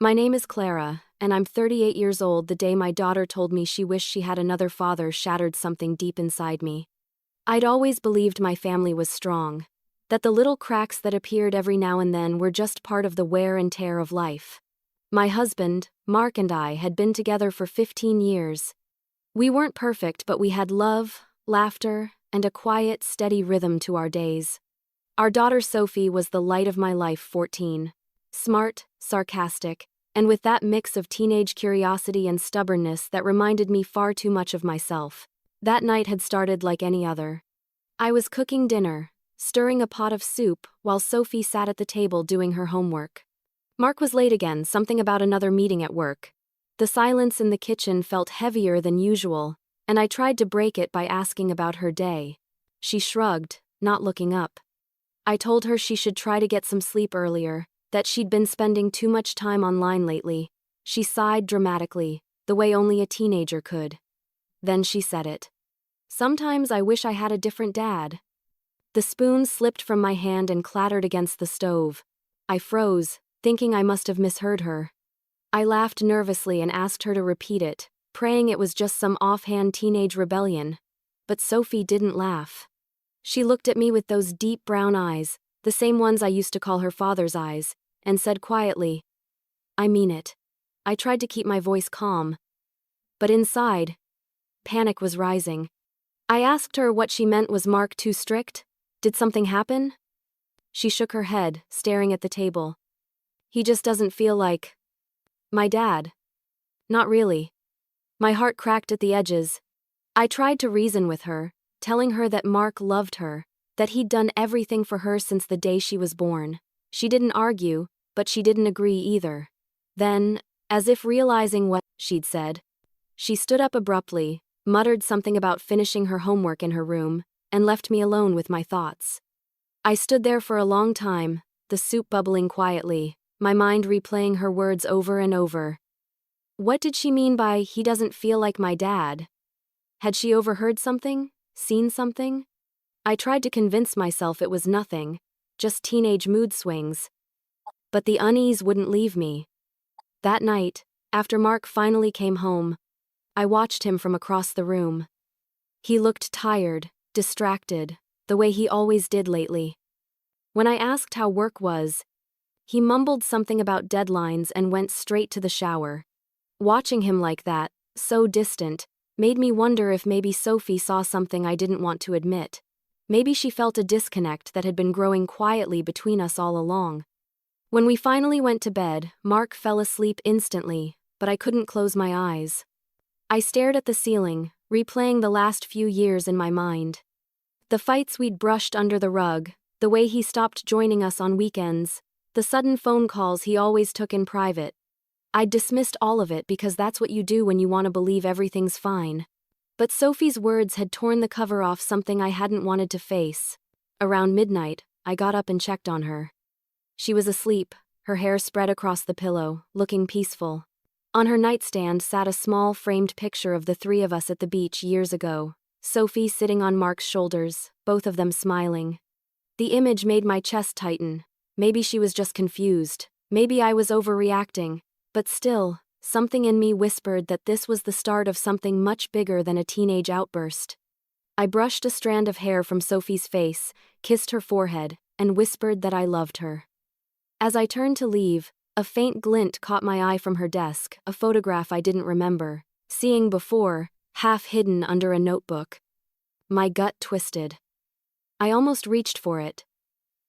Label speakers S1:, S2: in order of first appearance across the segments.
S1: My name is Clara, and I'm 38 years old. The day my daughter told me she wished she had another father shattered something deep inside me. I'd always believed my family was strong, that the little cracks that appeared every now and then were just part of the wear and tear of life. My husband, Mark, and I had been together for 15 years. We weren't perfect, but we had love, laughter, and a quiet, steady rhythm to our days. Our daughter Sophie was the light of my life, 14. Smart, sarcastic, and with that mix of teenage curiosity and stubbornness that reminded me far too much of myself. That night had started like any other. I was cooking dinner, stirring a pot of soup, while Sophie sat at the table doing her homework. Mark was late again, something about another meeting at work. The silence in the kitchen felt heavier than usual, and I tried to break it by asking about her day. She shrugged, not looking up. I told her she should try to get some sleep earlier, that she'd been spending too much time online lately. She sighed dramatically, the way only a teenager could. Then she said it. Sometimes I wish I had a different dad. The spoon slipped from my hand and clattered against the stove. I froze, thinking I must have misheard her. I laughed nervously and asked her to repeat it, praying it was just some offhand teenage rebellion. But Sophie didn't laugh. She looked at me with those deep brown eyes, the same ones I used to call her father's eyes, and said quietly, "I mean it." I tried to keep my voice calm, but inside, panic was rising. I asked her what she meant. Was Mark too strict? Did something happen? She shook her head, staring at the table. He just doesn't feel like my dad. Not really. My heart cracked at the edges. I tried to reason with her, telling her that Mark loved her, that he'd done everything for her since the day she was born. She didn't argue, but she didn't agree either. Then, as if realizing what she'd said, she stood up abruptly, muttered something about finishing her homework in her room, and left me alone with my thoughts. I stood there for a long time, the soup bubbling quietly, my mind replaying her words over and over. What did she mean by "he doesn't feel like my dad"? Had she overheard something? Seen something? I tried to convince myself it was nothing, just teenage mood swings. But the unease wouldn't leave me. That night, after Mark finally came home, I watched him from across the room. He looked tired, distracted, the way he always did lately. When I asked how work was, he mumbled something about deadlines and went straight to the shower. Watching him like that, so distant, made me wonder if maybe Sophie saw something I didn't want to admit. Maybe she felt a disconnect that had been growing quietly between us all along. When we finally went to bed, Mark fell asleep instantly, but I couldn't close my eyes. I stared at the ceiling, replaying the last few years in my mind. The fights we'd brushed under the rug, the way he stopped joining us on weekends, the sudden phone calls he always took in private. I'd dismissed all of it because that's what you do when you want to believe everything's fine. But Sophie's words had torn the cover off something I hadn't wanted to face. Around midnight, I got up and checked on her. She was asleep, her hair spread across the pillow, looking peaceful. On her nightstand sat a small framed picture of the three of us at the beach years ago, Sophie sitting on Mark's shoulders, both of them smiling. The image made my chest tighten. Maybe she was just confused. Maybe I was overreacting. But still, something in me whispered that this was the start of something much bigger than a teenage outburst. I brushed a strand of hair from Sophie's face, kissed her forehead, and whispered that I loved her. As I turned to leave, a faint glint caught my eye from her desk, a photograph I didn't remember seeing before, half hidden under a notebook. My gut twisted. I almost reached for it.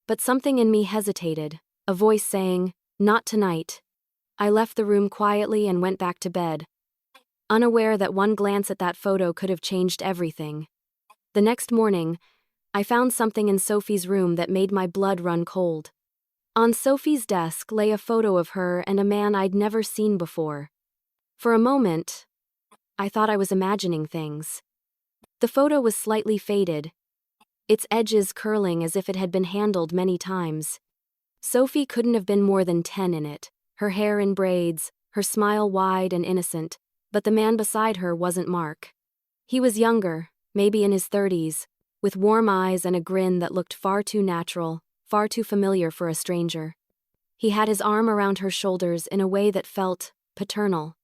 S1: But something in me hesitated, a voice saying, "Not tonight." I left the room quietly and went back to bed, unaware that one glance at that photo could have changed everything. The next morning, I found something in Sophie's room that made my blood run cold. On Sophie's desk lay a photo of her and a man I'd never seen before. For a moment, I thought I was imagining things. The photo was slightly faded, its edges curling as if it had been handled many times. Sophie couldn't have been more than 10 in it. Her hair in braids, her smile wide and innocent, but the man beside her wasn't Mark. He was younger, maybe in his 30s, with warm eyes and a grin that looked far too natural, far too familiar for a stranger. He had his arm around her shoulders in a way that felt paternal.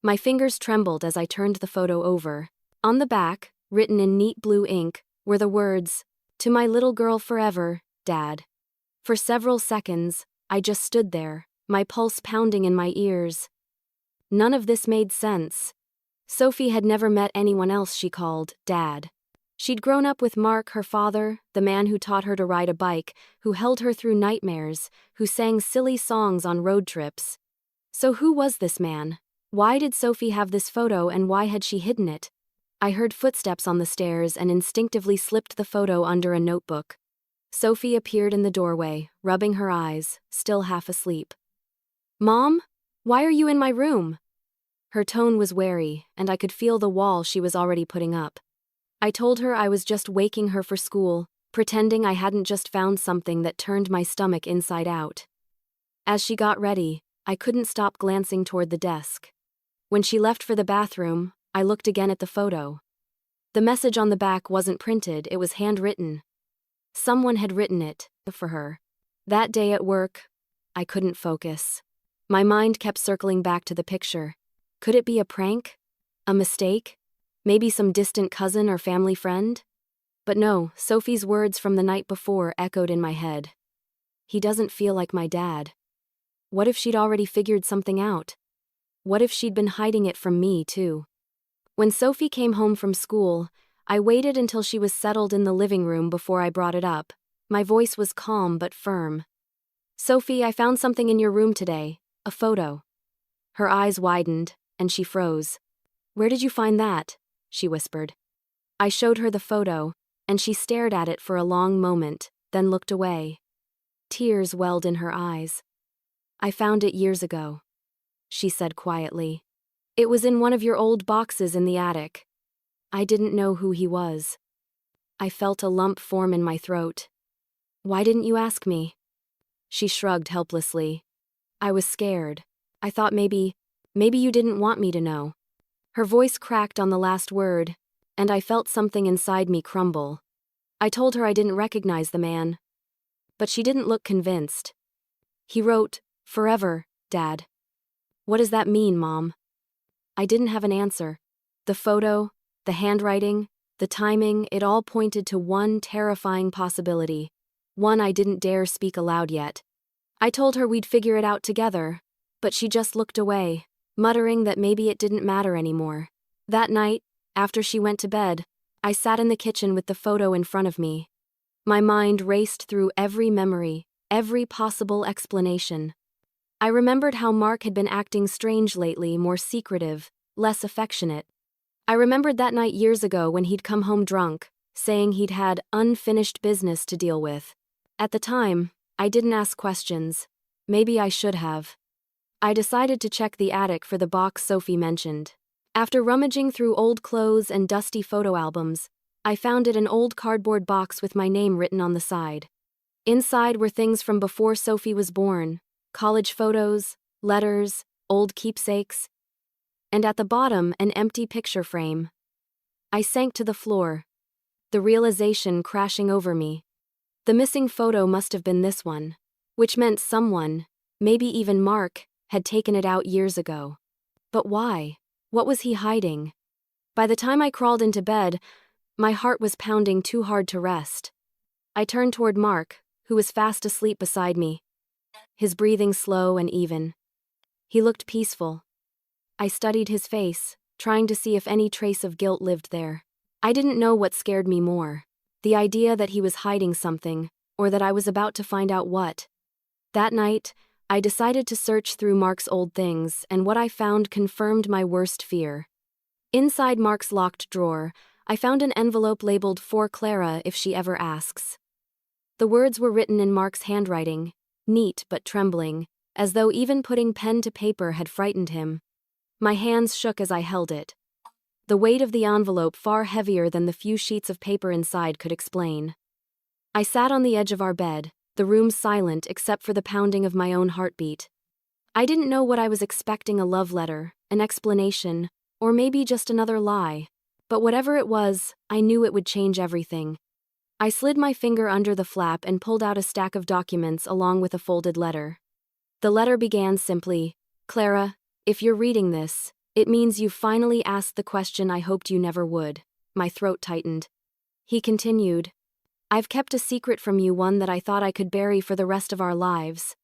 S1: My fingers trembled as I turned the photo over. On the back, written in neat blue ink, were the words, "To my little girl forever, Dad." For several seconds, I just stood there, my pulse pounding in my ears. None of this made sense. Sophie had never met anyone else she called Dad. She'd grown up with Mark, her father, the man who taught her to ride a bike, who held her through nightmares, who sang silly songs on road trips. So who was this man? Why did Sophie have this photo and why had she hidden it? I heard footsteps on the stairs and instinctively slipped the photo under a notebook. Sophie appeared in the doorway, rubbing her eyes, still half asleep. "Mom? Why are you in my room?" Her tone was wary, and I could feel the wall she was already putting up. I told her I was just waking her for school, pretending I hadn't just found something that turned my stomach inside out. As she got ready, I couldn't stop glancing toward the desk. When she left for the bathroom, I looked again at the photo. The message on the back wasn't printed, it was handwritten. Someone had written it for her. That day at work, I couldn't focus. My mind kept circling back to the picture. Could it be a prank? A mistake? Maybe some distant cousin or family friend? But no, Sophie's words from the night before echoed in my head. He doesn't feel like my dad. What if she'd already figured something out? What if she'd been hiding it from me, too? When Sophie came home from school, I waited until she was settled in the living room before I brought it up. My voice was calm but firm. "Sophie, I found something in your room today, a photo." Her eyes widened, and she froze. "Where did you find that?" she whispered. I showed her the photo, and she stared at it for a long moment, then looked away. Tears welled in her eyes. "I found it years ago," she said quietly. "It was in one of your old boxes in the attic. I didn't know who he was." I felt a lump form in my throat. "Why didn't you ask me?" She shrugged helplessly. "I was scared. I thought maybe you didn't want me to know." Her voice cracked on the last word, and I felt something inside me crumble. I told her I didn't recognize the man. But she didn't look convinced. "He wrote, 'Forever, Dad.'" "What does that mean, Mom?" I didn't have an answer. The photo, the handwriting, the timing, it all pointed to one terrifying possibility. One I didn't dare speak aloud yet. I told her we'd figure it out together, but she just looked away, muttering that maybe it didn't matter anymore. That night, after she went to bed, I sat in the kitchen with the photo in front of me. My mind raced through every memory, every possible explanation. I remembered how Mark had been acting strange lately, more secretive, less affectionate. I remembered that night years ago when he'd come home drunk, saying he'd had unfinished business to deal with. At the time, I didn't ask questions. Maybe I should have. I decided to check the attic for the box Sophie mentioned. After rummaging through old clothes and dusty photo albums, I found it an old cardboard box with my name written on the side. Inside were things from before Sophie was born, college photos, letters, old keepsakes, and at the bottom an empty picture frame. I sank to the floor, the realization crashing over me. The missing photo must have been this one, which meant someone, maybe even Mark, had taken it out years ago. But why? What was he hiding? By the time I crawled into bed, my heart was pounding too hard to rest. I turned toward Mark, who was fast asleep beside me, his breathing slow and even. He looked peaceful. I studied his face, trying to see if any trace of guilt lived there. I didn't know what scared me more, the idea that he was hiding something, or that I was about to find out what. That night, I decided to search through Mark's old things, and what I found confirmed my worst fear. Inside Mark's locked drawer, I found an envelope labeled "For Clara if she ever asks." The words were written in Mark's handwriting, neat but trembling, as though even putting pen to paper had frightened him. My hands shook as I held it. The weight of the envelope far heavier than the few sheets of paper inside could explain. I sat on the edge of our bed, the room silent except for the pounding of my own heartbeat. I didn't know what I was expecting, a love letter, an explanation, or maybe just another lie. But whatever it was, I knew it would change everything. I slid my finger under the flap and pulled out a stack of documents along with a folded letter. The letter began simply, "Clara, if you're reading this, it means you finally asked the question I hoped you never would." My throat tightened. He continued, "I've kept a secret from you, one that I thought I could bury for the rest of our lives.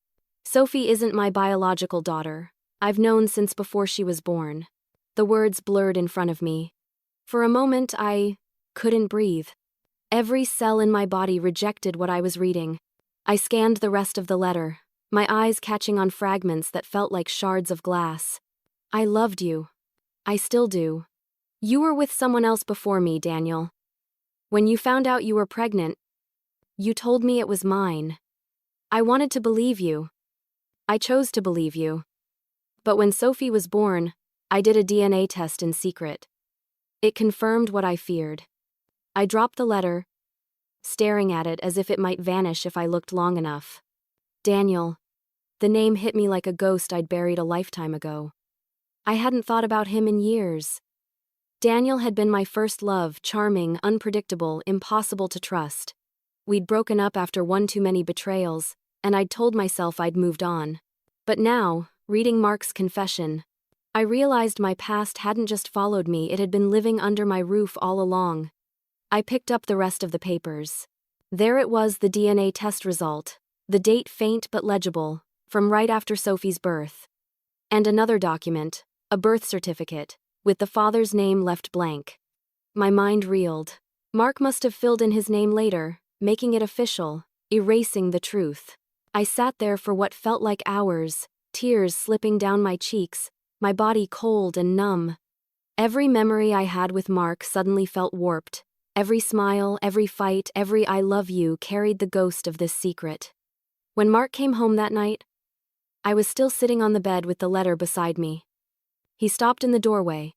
S1: Sophie isn't my biological daughter. I've known since before she was born." The words blurred in front of me. For a moment, I couldn't breathe. Every cell in my body rejected what I was reading. I scanned the rest of the letter, my eyes catching on fragments that felt like shards of glass. "I loved you. I still do. You were with someone else before me, Daniel. When you found out you were pregnant, you told me it was mine. I wanted to believe you. I chose to believe you. But when Sophie was born, I did a DNA test in secret. It confirmed what I feared." I dropped the letter, staring at it as if it might vanish if I looked long enough. Daniel. The name hit me like a ghost I'd buried a lifetime ago. I hadn't thought about him in years. Daniel had been my first love, charming, unpredictable, impossible to trust. We'd broken up after one too many betrayals, and I'd told myself I'd moved on. But now, reading Mark's confession, I realized my past hadn't just followed me, it had been living under my roof all along. I picked up the rest of the papers. There it was, the DNA test result, the date faint but legible, from right after Sophie's birth. And another document, a birth certificate, with the father's name left blank. My mind reeled. Mark must have filled in his name later, making it official, erasing the truth. I sat there for what felt like hours, tears slipping down my cheeks, my body cold and numb. Every memory I had with Mark suddenly felt warped. Every smile, every fight, every "I love you" carried the ghost of this secret. When Mark came home that night, I was still sitting on the bed with the letter beside me. He stopped in the doorway,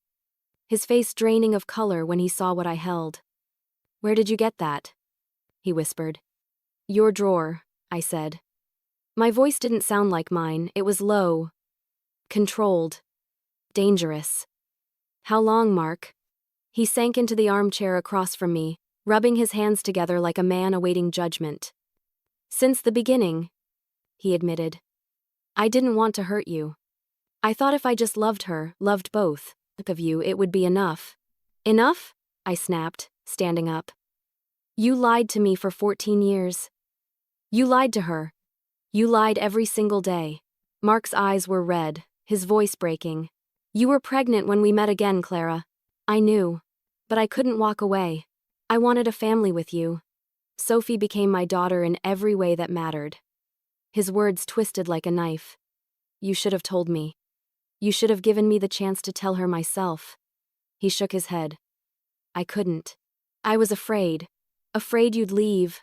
S1: his face draining of color when he saw what I held. "Where did you get that?" he whispered. "Your drawer," I said. My voice didn't sound like mine, it was low, controlled, dangerous. "How long, Mark?" He sank into the armchair across from me, rubbing his hands together like a man awaiting judgment. "Since the beginning," he admitted. "I didn't want to hurt you. I thought if I just loved her, loved both of you, it would be enough." "Enough?" I snapped, standing up. "You lied to me for 14 years. You lied to her. You lied every single day." Mark's eyes were red, his voice breaking. "You were pregnant when we met again, Clara. I knew. But I couldn't walk away. I wanted a family with you. Sophie became my daughter in every way that mattered." His words twisted like a knife. "You should have told me. You should have given me the chance to tell her myself." He shook his head. "I couldn't. I was afraid. Afraid you'd leave.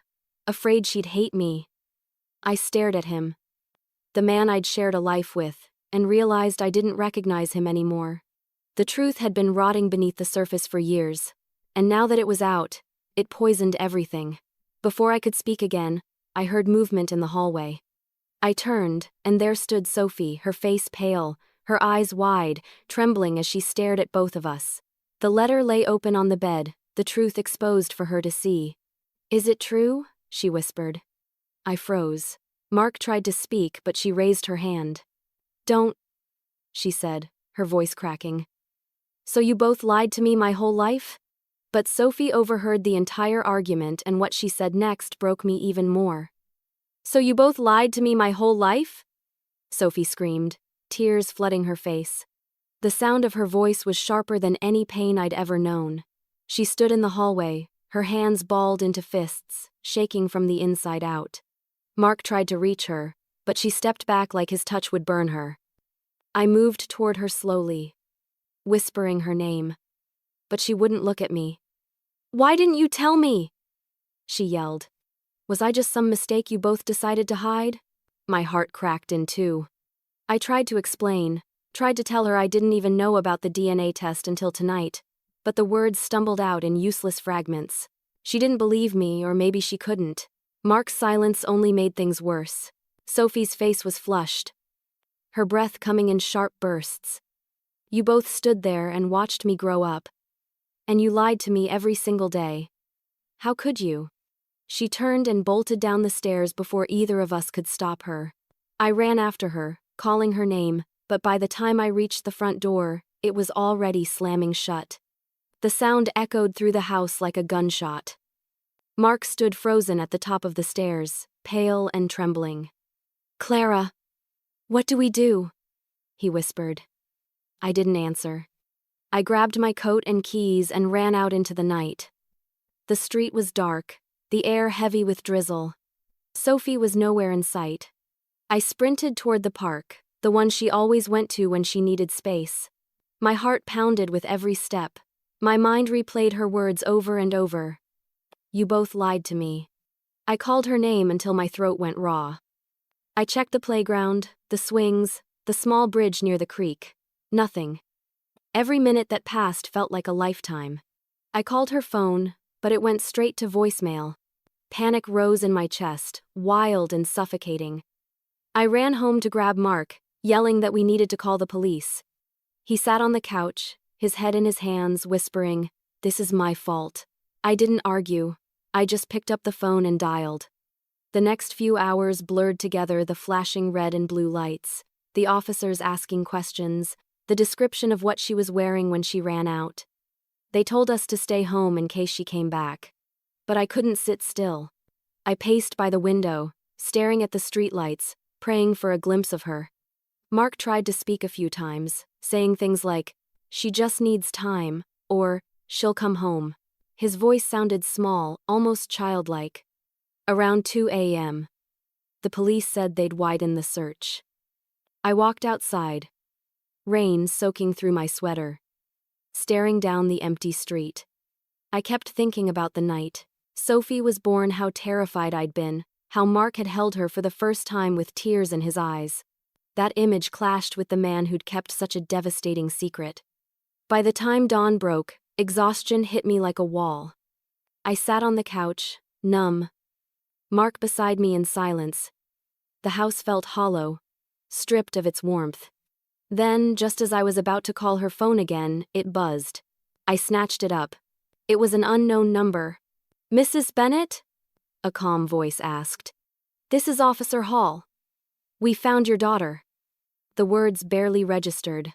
S1: Afraid she'd hate me." I stared at him, the man I'd shared a life with, and realized I didn't recognize him anymore. The truth had been rotting beneath the surface for years, and now that it was out, it poisoned everything. Before I could speak again, I heard movement in the hallway. I turned, and there stood Sophie, her face pale, her eyes wide, trembling as she stared at both of us. The letter lay open on the bed, the truth exposed for her to see. "Is it true?" she whispered. I froze. Mark tried to speak, but she raised her hand. "Don't," she said, her voice cracking. "So you both lied to me my whole life?" But Sophie overheard the entire argument, and what she said next broke me even more. "So you both lied to me my whole life?" Sophie screamed, tears flooding her face. The sound of her voice was sharper than any pain I'd ever known. She stood in the hallway, her hands balled into fists, shaking from the inside out. Mark tried to reach her, but she stepped back like his touch would burn her. I moved toward her slowly, whispering her name. But she wouldn't look at me. "Why didn't you tell me?" she yelled. Was I just some mistake you both decided to hide? My heart cracked in two. I tried to explain, tried to tell her I didn't even know about the DNA test until tonight, but the words stumbled out in useless fragments. She didn't believe me, or maybe she couldn't. Mark's silence only made things worse. Sophie's face was flushed, her breath coming in sharp bursts. "You both stood there and watched me grow up. And you lied to me every single day. How could you?" She turned and bolted down the stairs before either of us could stop her. I ran after her, calling her name, but by the time I reached the front door, it was already slamming shut. The sound echoed through the house like a gunshot. Mark stood frozen at the top of the stairs, pale and trembling. "Clara, what do we do?" he whispered. I didn't answer. I grabbed my coat and keys and ran out into the night. The street was dark, the air heavy with drizzle. Sophie was nowhere in sight. I sprinted toward the park, the one she always went to when she needed space. My heart pounded with every step. My mind replayed her words over and over. "You both lied to me." I called her name until my throat went raw. I checked the playground, the swings, the small bridge near the creek. Nothing. Every minute that passed felt like a lifetime. I called her phone, but it went straight to voicemail. Panic rose in my chest, wild and suffocating. I ran home to grab Mark, yelling that we needed to call the police. He sat on the couch, his head in his hands, whispering, "This is my fault." I didn't argue. I just picked up the phone and dialed. The next few hours blurred together, the flashing red and blue lights, the officers asking questions, the description of what she was wearing when she ran out. They told us to stay home in case she came back. But I couldn't sit still. I paced by the window, staring at the streetlights, praying for a glimpse of her. Mark tried to speak a few times, saying things like, "She just needs time," or "She'll come home." His voice sounded small, almost childlike. Around 2 a.m., the police said they'd widen the search. I walked outside, rain soaking through my sweater, staring down the empty street. I kept thinking about the night. Sophie was born, how terrified I'd been, how Mark had held her for the first time with tears in his eyes. That image clashed with the man who'd kept such a devastating secret. By the time dawn broke, exhaustion hit me like a wall. I sat on the couch, numb. Mark beside me in silence. The house felt hollow, stripped of its warmth. Then, just as I was about to call her phone again, it buzzed. I snatched it up. It was an unknown number. "Mrs. Bennett?" a calm voice asked. "This is Officer Hall. We found your daughter." The words barely registered.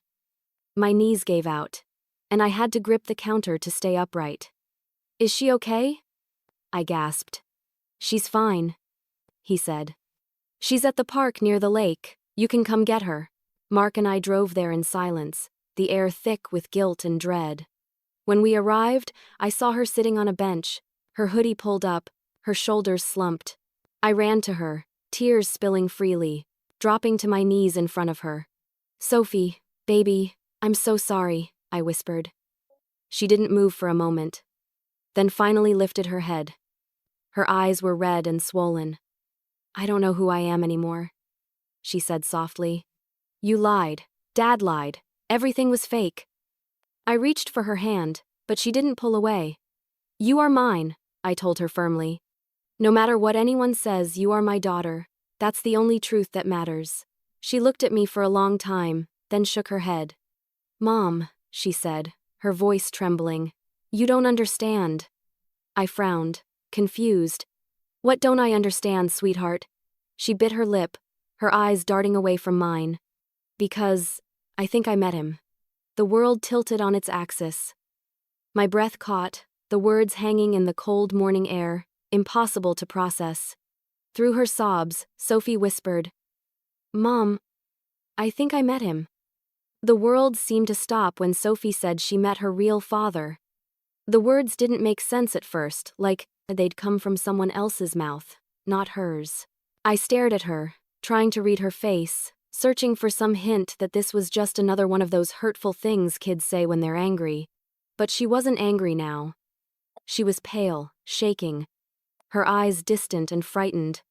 S1: My knees gave out, and I had to grip the counter to stay upright. "Is she okay?" I gasped. "She's fine," he said. "She's at the park near the lake. You can come get her." Mark and I drove there in silence, the air thick with guilt and dread. When we arrived, I saw her sitting on a bench, her hoodie pulled up, her shoulders slumped. I ran to her, tears spilling freely, dropping to my knees in front of her. "Sophie, baby, I'm so sorry," I whispered. She didn't move for a moment, then finally lifted her head. Her eyes were red and swollen. "I don't know who I am anymore," she said softly. "You lied. Dad lied. Everything was fake." I reached for her hand, but she didn't pull away. "You are mine," I told her firmly. "No matter what anyone says, you are my daughter. That's the only truth that matters." She looked at me for a long time, then shook her head. "Mom," she said, her voice trembling, "you don't understand." I frowned, confused. "What don't I understand, sweetheart?" She bit her lip, her eyes darting away from mine. "Because I think I met him." The world tilted on its axis. My breath caught, the words hanging in the cold morning air, impossible to process. Through her sobs, Sophie whispered, "Mom, I think I met him." The world seemed to stop when Sophie said she met her real father. The words didn't make sense at first, like they'd come from someone else's mouth, not hers. I stared at her, trying to read her face, searching for some hint that this was just another one of those hurtful things kids say when they're angry. But she wasn't angry now. She was pale, shaking, her eyes distant and frightened.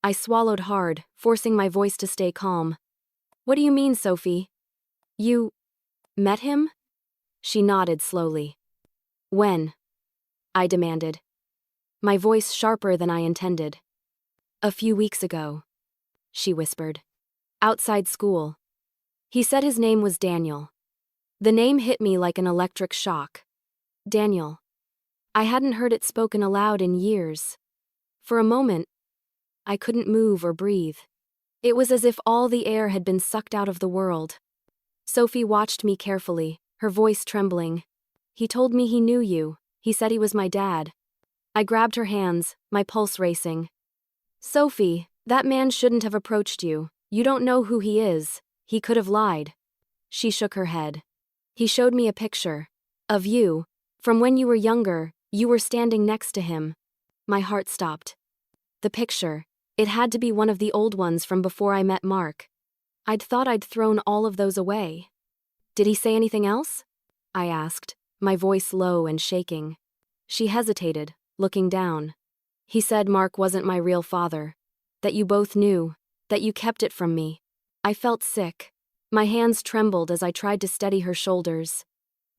S1: I swallowed hard, forcing my voice to stay calm. "What do you mean, Sophie? You met him?" She nodded slowly. "When?" I demanded, my voice sharper than I intended. "A few weeks ago," she whispered. "Outside school. He said his name was Daniel." The name hit me like an electric shock. Daniel. I hadn't heard it spoken aloud in years. For a moment, I couldn't move or breathe. It was as if all the air had been sucked out of the world. Sophie watched me carefully, her voice trembling. He told me he knew you. He said he was my dad. I grabbed her hands, my pulse racing. Sophie, that man shouldn't have approached you. You don't know who he is. He could have lied. She shook her head. He showed me a picture. Of you. From when you were younger, you were standing next to him. My heart stopped. The picture. It had to be one of the old ones from before I met Mark. I'd thought I'd thrown all of those away. Did he say anything else? I asked, my voice low and shaking. She hesitated, looking down. He said Mark wasn't my real father. That you both knew. That you kept it from me. I felt sick. My hands trembled as I tried to steady her shoulders.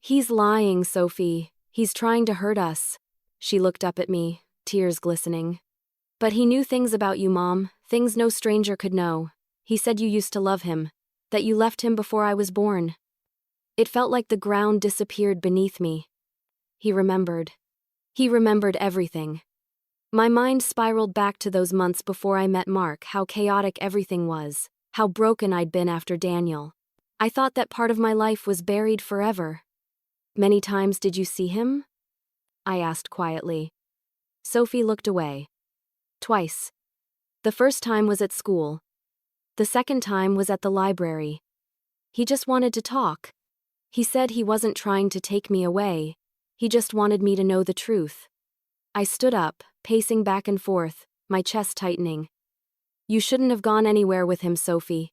S1: He's lying, Sophie. He's trying to hurt us. She looked up at me, tears glistening. But he knew things about you, Mom, things no stranger could know. He said you used to love him. That you left him before I was born. It felt like the ground disappeared beneath me. He remembered. He remembered everything. My mind spiraled back to those months before I met Mark, how chaotic everything was, how broken I'd been after Daniel. I thought that part of my life was buried forever. Many times did you see him? I asked quietly. Sophie looked away. Twice. The first time was at school. The second time was at the library. He just wanted to talk. He said he wasn't trying to take me away. He just wanted me to know the truth. I stood up, pacing back and forth, my chest tightening. You shouldn't have gone anywhere with him, Sophie.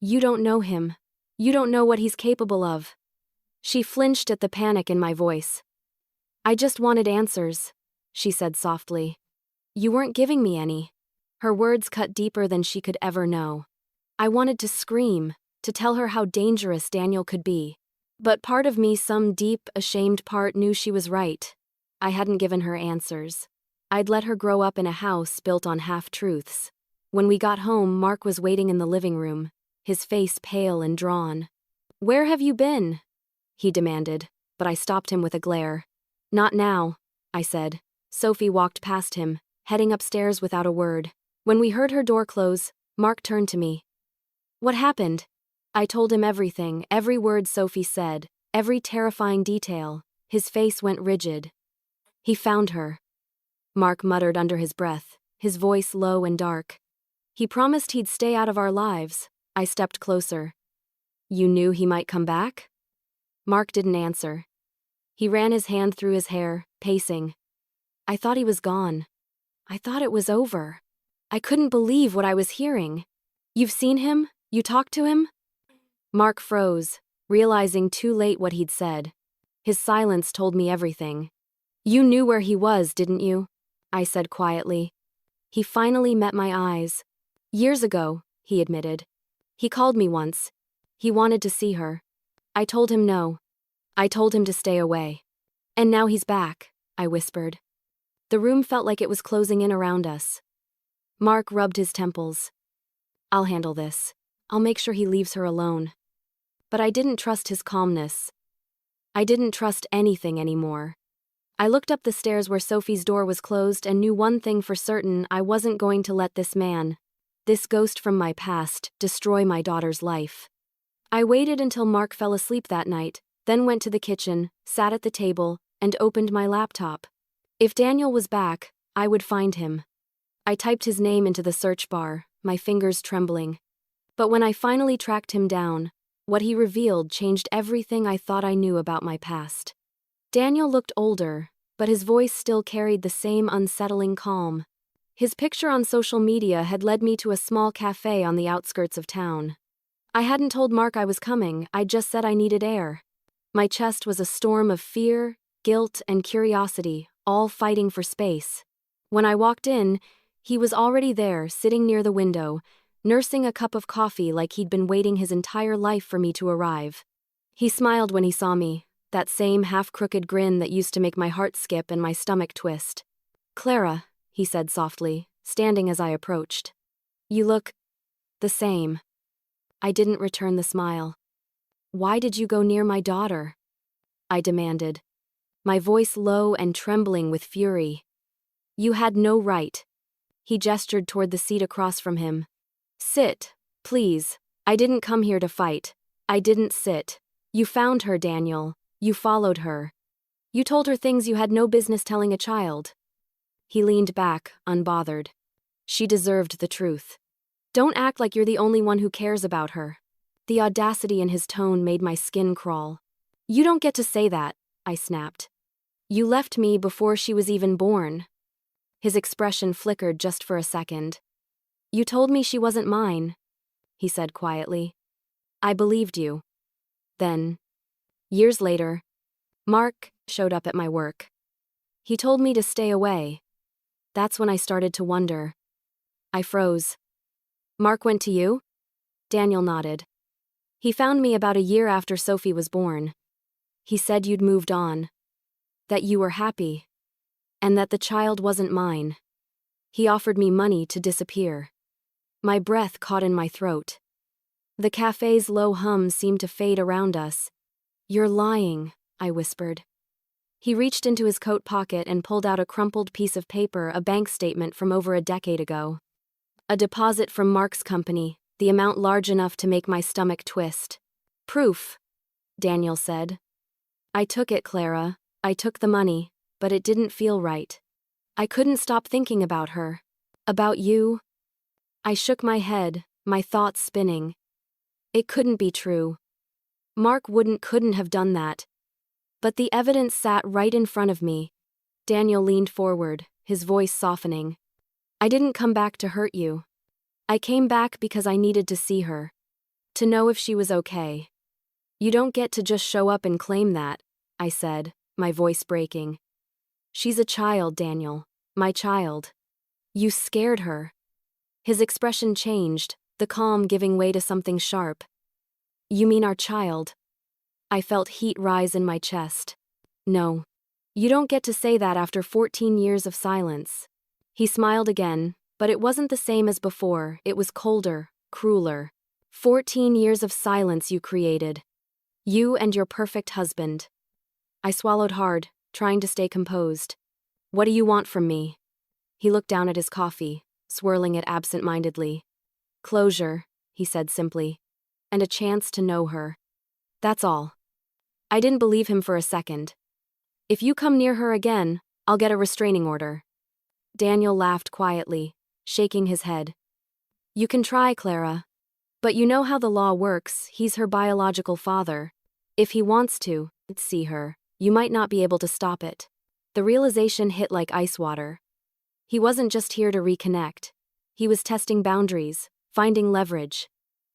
S1: You don't know him. You don't know what he's capable of. She flinched at the panic in my voice. I just wanted answers, she said softly. You weren't giving me any. Her words cut deeper than she could ever know. I wanted to scream, to tell her how dangerous Daniel could be. But part of me, some deep, ashamed part, knew she was right. I hadn't given her answers. I'd let her grow up in a house built on half-truths. When we got home, Mark was waiting in the living room, his face pale and drawn. Where have you been? He demanded, but I stopped him with a glare. Not now, I said. Sophie walked past him, heading upstairs without a word. When we heard her door close, Mark turned to me. What happened? I told him everything, every word Sophie said, every terrifying detail. His face went rigid. He found her. Mark muttered under his breath, his voice low and dark. He promised he'd stay out of our lives. I stepped closer. You knew he might come back? Mark didn't answer. He ran his hand through his hair, pacing. I thought he was gone. I thought it was over. I couldn't believe what I was hearing. You've seen him? You talked to him? Mark froze, realizing too late what he'd said. His silence told me everything. You knew where he was, didn't you? I said quietly. He finally met my eyes. Years ago, he admitted. He called me once. He wanted to see her. I told him no. I told him to stay away. And now he's back, I whispered. The room felt like it was closing in around us. Mark rubbed his temples. I'll handle this. I'll make sure he leaves her alone. But I didn't trust his calmness. I didn't trust anything anymore. I looked up the stairs where Sophie's door was closed and knew one thing for certain: I wasn't going to let this man, this ghost from my past, destroy my daughter's life. I waited until Mark fell asleep that night, then went to the kitchen, sat at the table, and opened my laptop. If Daniel was back, I would find him. I typed his name into the search bar, my fingers trembling. But when I finally tracked him down, what he revealed changed everything I thought I knew about my past. Daniel looked older, but his voice still carried the same unsettling calm. His picture on social media had led me to a small cafe on the outskirts of town. I hadn't told Mark I was coming, I just said I needed air. My chest was a storm of fear, guilt, and curiosity, all fighting for space. When I walked in, he was already there, sitting near the window, nursing a cup of coffee like he'd been waiting his entire life for me to arrive. He smiled when he saw me, that same half-crooked grin that used to make my heart skip and my stomach twist. Clara, he said softly, standing as I approached. You look the same. I didn't return the smile. Why did you go near my daughter? I demanded, my voice low and trembling with fury. You had no right. He gestured toward the seat across from him. Sit, please. I didn't come here to fight. I didn't sit. You found her, Daniel. You followed her. You told her things you had no business telling a child. He leaned back, unbothered. She deserved the truth. Don't act like you're the only one who cares about her. The audacity in his tone made my skin crawl. You don't get to say that, I snapped. You left me before she was even born. His expression flickered just for a second. You told me she wasn't mine, he said quietly. I believed you. Then, years later, Mark showed up at my work. He told me to stay away. That's when I started to wonder. I froze. Mark went to you? Daniel nodded. He found me about a year after Sophie was born. He said you'd moved on. That you were happy. And that the child wasn't mine. He offered me money to disappear. My breath caught in my throat. The cafe's low hum seemed to fade around us. You're lying, I whispered. He reached into his coat pocket and pulled out a crumpled piece of paper, a bank statement from over a decade ago. A deposit from Mark's company, the amount large enough to make my stomach twist. Proof, Daniel said. I took it, Clara. I took the money, but it didn't feel right. I couldn't stop thinking about her. About you. I shook my head, my thoughts spinning. It couldn't be true. Mark couldn't have done that. But the evidence sat right in front of me. Daniel leaned forward, his voice softening. I didn't come back to hurt you. I came back because I needed to see her. To know if she was okay. You don't get to just show up and claim that, I said, my voice breaking. She's a child, Daniel. My child. You scared her. His expression changed, the calm giving way to something sharp. You mean our child? I felt heat rise in my chest. No. You don't get to say that after 14 years of silence. He smiled again, but it wasn't the same as before. It was colder, crueler. 14 years of silence you created. You and your perfect husband. I swallowed hard, trying to stay composed. What do you want from me? He looked down at his coffee, swirling it absent-mindedly. Closure, he said simply. And a chance to know her. That's all. I didn't believe him for a second. If you come near her again, I'll get a restraining order. Daniel laughed quietly, shaking his head. You can try, Clara. But you know how the law works. He's her biological father. If he wants to see her, you might not be able to stop it. The realization hit like ice water. He wasn't just here to reconnect. He was testing boundaries, finding leverage.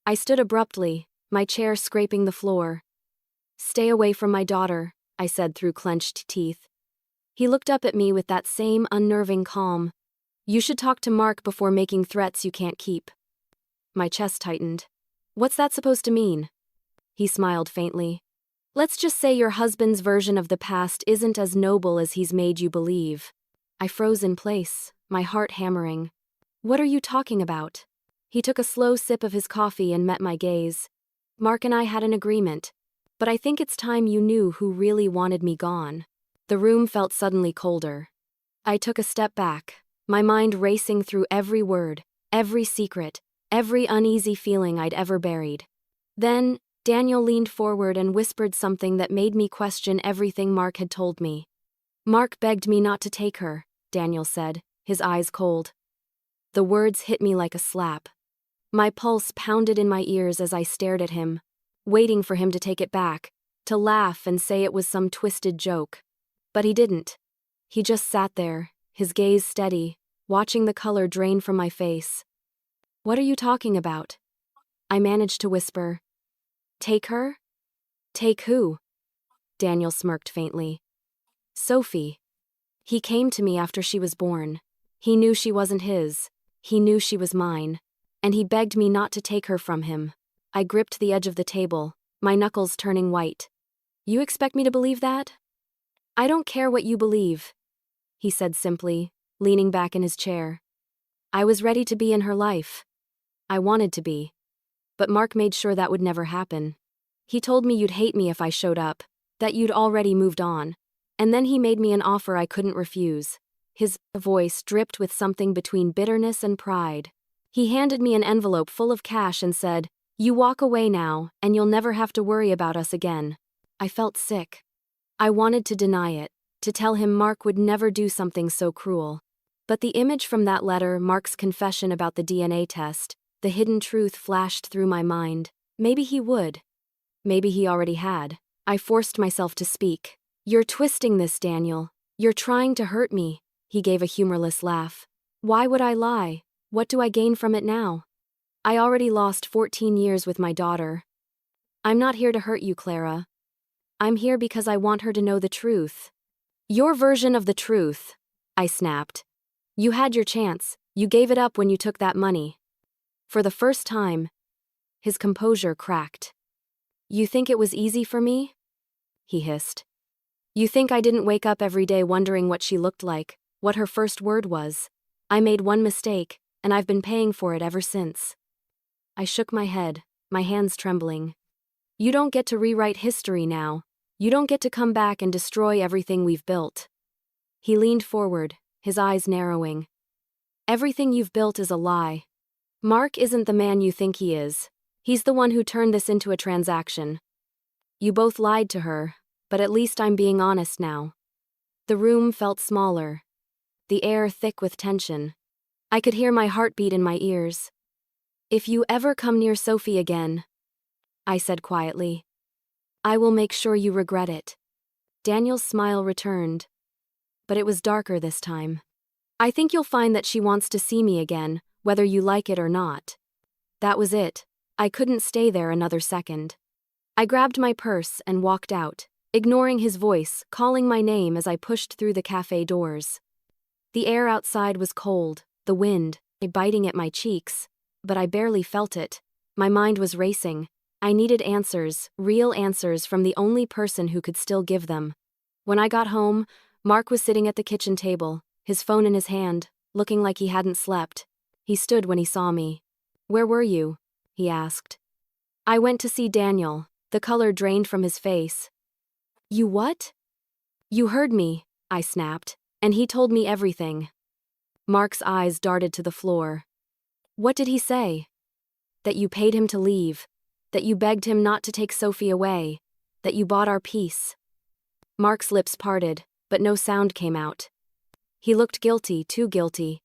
S1: I stood abruptly, my chair scraping the floor. Stay away from my daughter, I said through clenched teeth. He looked up at me with that same unnerving calm. You should talk to Mark before making threats you can't keep. My chest tightened. What's that supposed to mean? He smiled faintly. Let's just say your husband's version of the past isn't as noble as he's made you believe. I froze in place, my heart hammering. What are you talking about? He took a slow sip of his coffee and met my gaze. Mark and I had an agreement. But I think it's time you knew who really wanted me gone. The room felt suddenly colder. I took a step back, my mind racing through every word, every secret, every uneasy feeling I'd ever buried. Then, Daniel leaned forward and whispered something that made me question everything Mark had told me. Mark begged me not to take her, Daniel said, his eyes cold. The words hit me like a slap. My pulse pounded in my ears as I stared at him, waiting for him to take it back, to laugh and say it was some twisted joke. But he didn't. He just sat there, his gaze steady, watching the color drain from my face. What are you talking about? I managed to whisper. Take her? Take who? Daniel smirked faintly. Sophie. He came to me after she was born. He knew she wasn't his. He knew she was mine. And he begged me not to take her from him. I gripped the edge of the table, my knuckles turning white. You expect me to believe that? I don't care what you believe, he said simply, leaning back in his chair. I was ready to be in her life. I wanted to be. But Mark made sure that would never happen. He told me you'd hate me if I showed up, that you'd already moved on. And then he made me an offer I couldn't refuse. His voice dripped with something between bitterness and pride. He handed me an envelope full of cash and said, "You walk away now, and you'll never have to worry about us again." I felt sick. I wanted to deny it, to tell him Mark would never do something so cruel. But the image from that letter, Mark's confession about the DNA test, the hidden truth flashed through my mind. Maybe he would. Maybe he already had. I forced myself to speak. "You're twisting this, Daniel. You're trying to hurt me." He gave a humorless laugh. "Why would I lie? What do I gain from it now? I already lost 14 years with my daughter. I'm not here to hurt you, Clara. I'm here because I want her to know the truth." "Your version of the truth," I snapped. "You had your chance. You gave it up when you took that money." For the first time, his composure cracked. "You think it was easy for me?" he hissed. "You think I didn't wake up every day wondering what she looked like, what her first word was? I made one mistake, and I've been paying for it ever since." I shook my head, my hands trembling. "You don't get to rewrite history now. You don't get to come back and destroy everything we've built." He leaned forward, his eyes narrowing. "Everything you've built is a lie. Mark isn't the man you think he is. He's the one who turned this into a transaction. You both lied to her, but at least I'm being honest now." The room felt smaller, the air thick with tension. I could hear my heartbeat in my ears. "If you ever come near Sophie again," I said quietly, "I will make sure you regret it." Daniel's smile returned, but it was darker this time. "I think you'll find that she wants to see me again, whether you like it or not." That was it. I couldn't stay there another second. I grabbed my purse and walked out, ignoring his voice, calling my name as I pushed through the cafe doors. The air outside was cold, the wind, biting at my cheeks, but I barely felt it. My mind was racing. I needed answers, real answers from the only person who could still give them. When I got home, Mark was sitting at the kitchen table, his phone in his hand, looking like he hadn't slept. He stood when he saw me. "Where were you?" he asked. "I went to see Daniel." The color drained from his face. "You what?" "You heard me," I snapped, "and he told me everything." Mark's eyes darted to the floor. "What did he say?" "That you paid him to leave. That you begged him not to take Sophie away. That you bought our peace." Mark's lips parted, but no sound came out. He looked guilty, too guilty.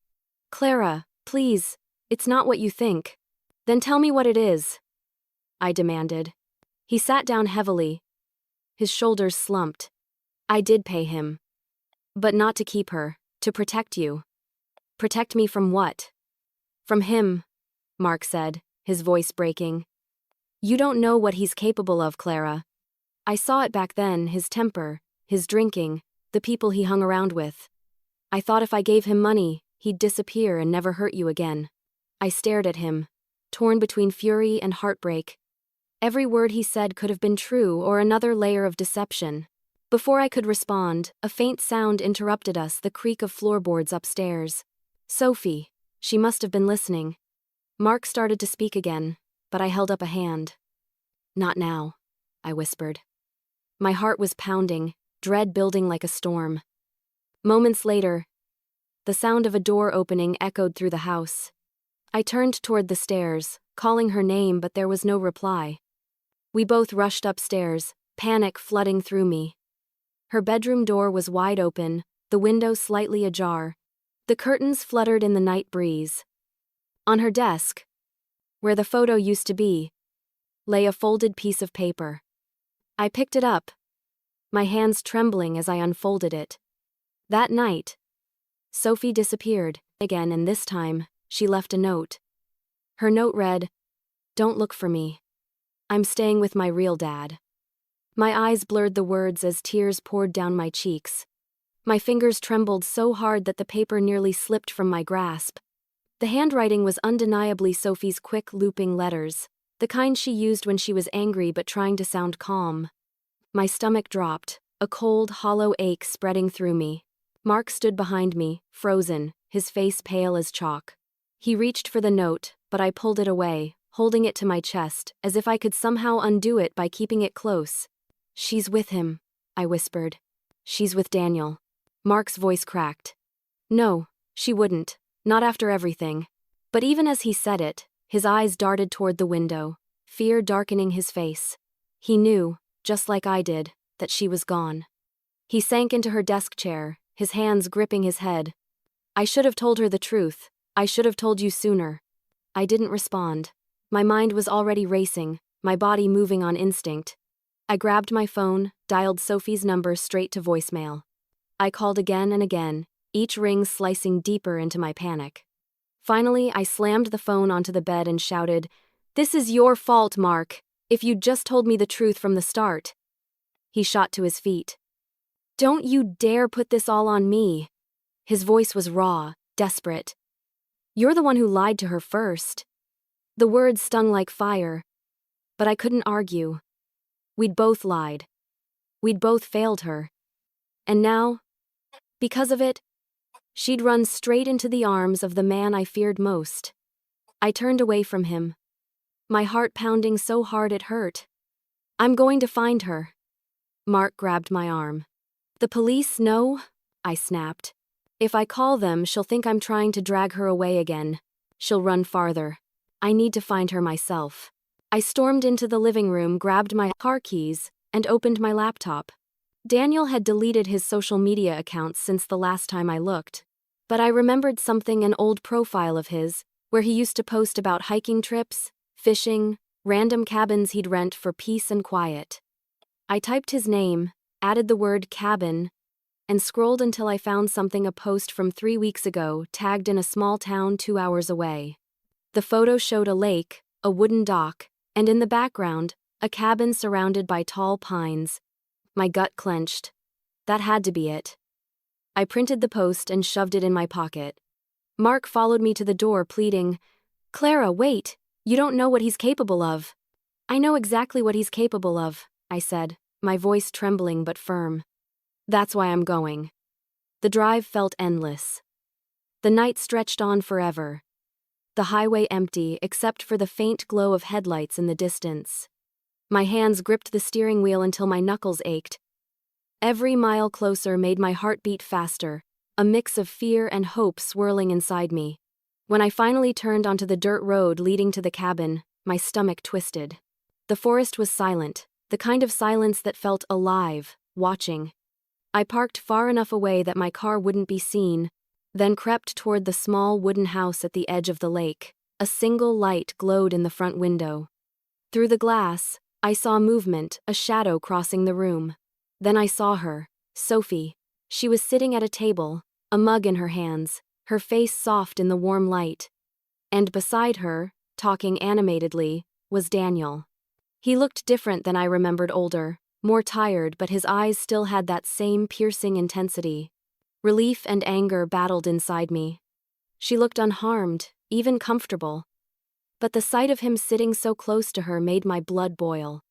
S1: "Clara, please, it's not what you think." "Then tell me what it is," I demanded. He sat down heavily. His shoulders slumped. "I did pay him. But not to keep her, to protect you." "Protect me from what?" "From him," Mark said, his voice breaking. "You don't know what he's capable of, Clara. I saw it back then, his temper, his drinking, the people he hung around with. I thought if I gave him money, he'd disappear and never hurt you again." I stared at him, torn between fury and heartbreak. Every word he said could have been true or another layer of deception. Before I could respond, a faint sound interrupted us, the creak of floorboards upstairs. "Sophie." She must have been listening. Mark started to speak again, but I held up a hand. "Not now," I whispered. My heart was pounding, dread building like a storm. Moments later, the sound of a door opening echoed through the house. I turned toward the stairs, calling her name, but there was no reply. We both rushed upstairs, panic flooding through me. Her bedroom door was wide open, the window slightly ajar. The curtains fluttered in the night breeze. On her desk, where the photo used to be, lay a folded piece of paper. I picked it up, my hands trembling as I unfolded it. That night, Sophie disappeared again, and this time, she left a note. Her note read, "Don't look for me. I'm staying with my real dad." My eyes blurred the words as tears poured down my cheeks. My fingers trembled so hard that the paper nearly slipped from my grasp. The handwriting was undeniably Sophie's quick, looping letters, the kind she used when she was angry but trying to sound calm. My stomach dropped, a cold, hollow ache spreading through me. Mark stood behind me, frozen, his face pale as chalk. He reached for the note, but I pulled it away, holding it to my chest, as if I could somehow undo it by keeping it close. "She's with him," I whispered. "She's with Daniel." Mark's voice cracked. "No, she wouldn't, not after everything. But even as he said it, his eyes darted toward the window, fear darkening his face. He knew, just like I did, that she was gone. He sank into her desk chair, his hands gripping his head. I should have told her the truth. I should have told you sooner. I didn't respond. My mind was already racing, my body moving on instinct. I grabbed my phone, dialed Sophie's number straight to voicemail. I called again and again, each ring slicing deeper into my panic. Finally, I slammed the phone onto the bed and shouted, "This is your fault, Mark. If you'd just told me the truth from the start." He shot to his feet. "Don't you dare put this all on me." His voice was raw, desperate. "You're the one who lied to her first." The words stung like fire, but I couldn't argue. We'd both lied. We'd both failed her. And now, because of it, she'd run straight into the arms of the man I feared most. I turned away from him, my heart pounding so hard it hurt. "I'm going to find her." Mark grabbed my arm. "The police know?" I snapped. "If I call them, she'll think I'm trying to drag her away again. She'll run farther. I need to find her myself." I stormed into the living room, grabbed my car keys, and opened my laptop. Daniel had deleted his social media accounts since the last time I looked. But I remembered an old profile of his, where he used to post about hiking trips, fishing, random cabins he'd rent for peace and quiet. I typed his name, added the word cabin, and scrolled until I found a post from 3 weeks ago, tagged in a small town 2 hours away. The photo showed a lake, a wooden dock, and in the background, a cabin surrounded by tall pines. My gut clenched. That had to be it. I printed the post and shoved it in my pocket. Mark followed me to the door, pleading, "Clara, wait, you don't know what he's capable of." "I know exactly what he's capable of," I said, my voice trembling but firm. "That's why I'm going." The drive felt endless. The night stretched on forever. The highway empty except for the faint glow of headlights in the distance. My hands gripped the steering wheel until my knuckles ached. Every mile closer made my heart beat faster, a mix of fear and hope swirling inside me. When I finally turned onto the dirt road leading to the cabin, my stomach twisted. The forest was silent, the kind of silence that felt alive, watching. I parked far enough away that my car wouldn't be seen, then crept toward the small wooden house at the edge of the lake. A single light glowed in the front window. Through the glass, I saw movement, a shadow crossing the room. Then I saw her, Sophie. She was sitting at a table, a mug in her hands, her face soft in the warm light. And beside her, talking animatedly, was Daniel. He looked different than I remembered, older, more tired, but his eyes still had that same piercing intensity. Relief and anger battled inside me. She looked unharmed, even comfortable. But the sight of him sitting so close to her made my blood boil.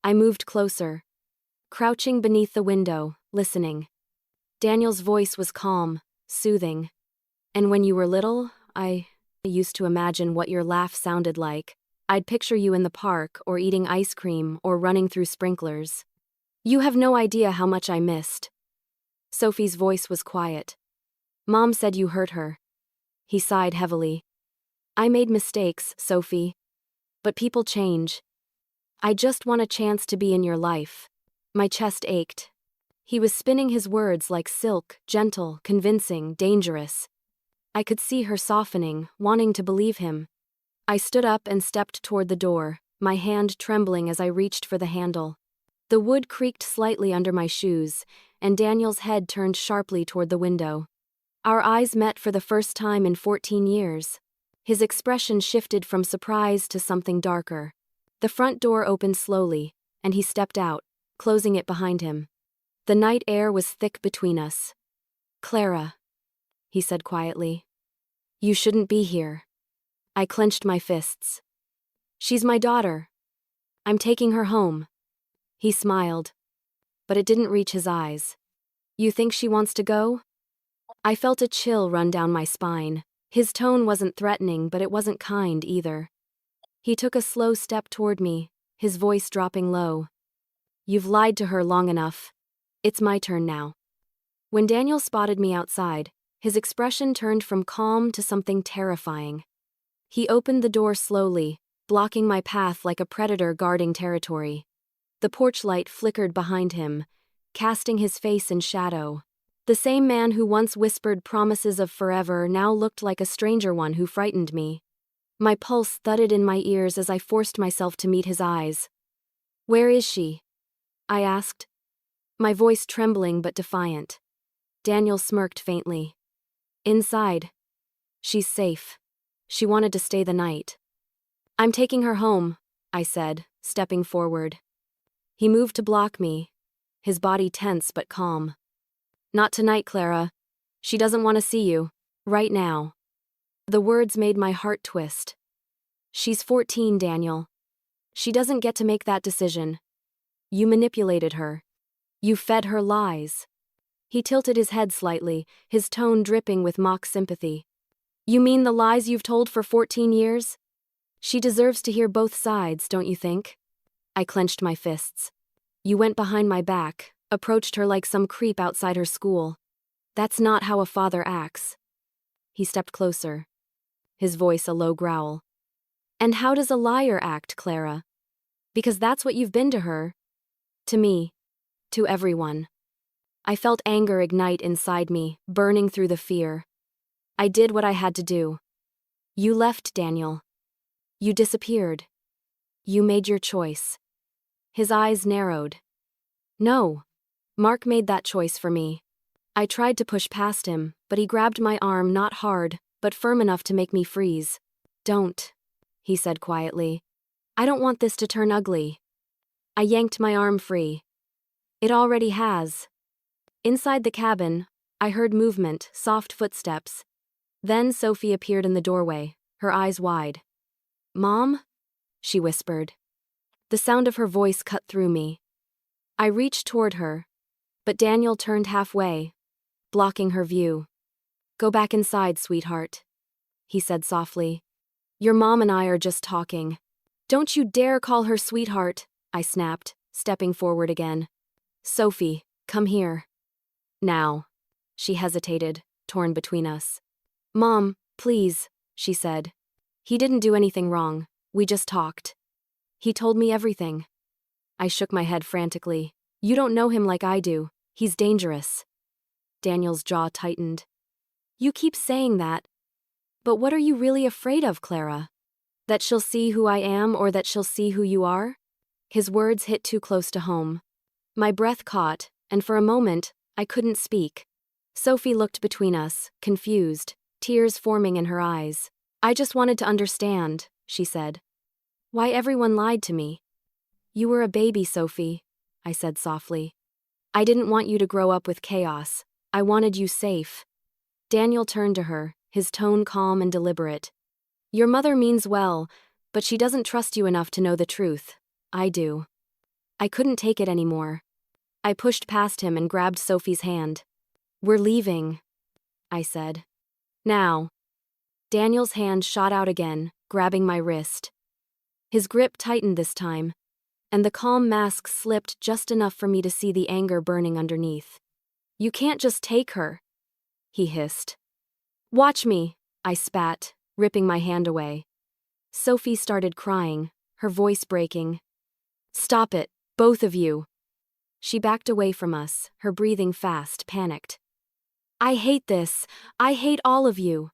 S1: I moved closer, crouching beneath the window, listening. Daniel's voice was calm, soothing. "And when you were little, I used to imagine what your laugh sounded like. I'd picture you in the park, or eating ice cream, or running through sprinklers. You have no idea how much I missed." Sophie's voice was quiet. "Mom said you hurt her." He sighed heavily. "I made mistakes, Sophie. But people change. I just want a chance to be in your life." My chest ached. He was spinning his words like silk, gentle, convincing, dangerous. I could see her softening, wanting to believe him. I stood up and stepped toward the door, my hand trembling as I reached for the handle. The wood creaked slightly under my shoes, and Daniel's head turned sharply toward the window. Our eyes met for the first time in 14 years. His expression shifted from surprise to something darker. The front door opened slowly, and he stepped out, closing it behind him. The night air was thick between us. "Clara," he said quietly. "You shouldn't be here." I clenched my fists. "She's my daughter. I'm taking her home." He smiled, but it didn't reach his eyes. "You think she wants to go?" I felt a chill run down my spine. His tone wasn't threatening, but it wasn't kind either. He took a slow step toward me, his voice dropping low. "You've lied to her long enough. It's my turn now." When Daniel spotted me outside, his expression turned from calm to something terrifying. He opened the door slowly, blocking my path like a predator guarding territory. The porch light flickered behind him, casting his face in shadow. The same man who once whispered promises of forever now looked like a stranger one who frightened me. My pulse thudded in my ears as I forced myself to meet his eyes. "Where is she?" I asked, my voice trembling but defiant. Daniel smirked faintly. "Inside. She's safe. She wanted to stay the night." "I'm taking her home," I said, stepping forward. He moved to block me, his body tense but calm. "Not tonight, Clara. She doesn't want to see you. Right now." The words made my heart twist. "She's 14, Daniel. She doesn't get to make that decision. You manipulated her. You fed her lies." He tilted his head slightly, his tone dripping with mock sympathy. "You mean the lies you've told for 14 years? She deserves to hear both sides, don't you think?" I clenched my fists. "You went behind my back, approached her like some creep outside her school. That's not how a father acts." He stepped closer, his voice a low growl. "And how does a liar act, Clara? Because that's what you've been to her. To me. To everyone." I felt anger ignite inside me, burning through the fear. I did what I had to do. You left, Daniel. You disappeared. You made your choice. His eyes narrowed. "No. Mark made that choice for me." I tried to push past him, but he grabbed my arm not hard, but firm enough to make me freeze. "Don't," he said quietly. "I don't want this to turn ugly." I yanked my arm free. It already has. Inside the cabin, I heard movement, soft footsteps. Then Sophie appeared in the doorway, her eyes wide. "Mom?" she whispered. The sound of her voice cut through me. I reached toward her, but Daniel turned halfway, blocking her view. "Go back inside, sweetheart," he said softly. "Your mom and I are just talking." "Don't you dare call her sweetheart," I snapped, stepping forward again. "Sophie, come here." "Now." She hesitated, torn between us. "Mom, please," she said. "He didn't do anything wrong. We just talked. He told me everything." I shook my head frantically. "You don't know him like I do. He's dangerous." Daniel's jaw tightened. "You keep saying that. But what are you really afraid of, Clara? That she'll see who I am or that she'll see who you are?" His words hit too close to home. My breath caught, and for a moment, I couldn't speak. Sophie looked between us, confused, tears forming in her eyes. "I just wanted to understand," she said. "Why everyone lied to me." "You were a baby, Sophie," I said softly. "I didn't want you to grow up with chaos. I wanted you safe." Daniel turned to her, his tone calm and deliberate. "Your mother means well, but she doesn't trust you enough to know the truth. I do." I couldn't take it anymore. I pushed past him and grabbed Sophie's hand. "We're leaving," I said. "Now." Daniel's hand shot out again, grabbing my wrist. His grip tightened this time, and the calm mask slipped just enough for me to see the anger burning underneath. "You can't just take her," he hissed. "Watch me," I spat, ripping my hand away. Sophie started crying, her voice breaking. "Stop it, both of you." She backed away from us, her breathing fast, panicked. "I hate this. I hate all of you."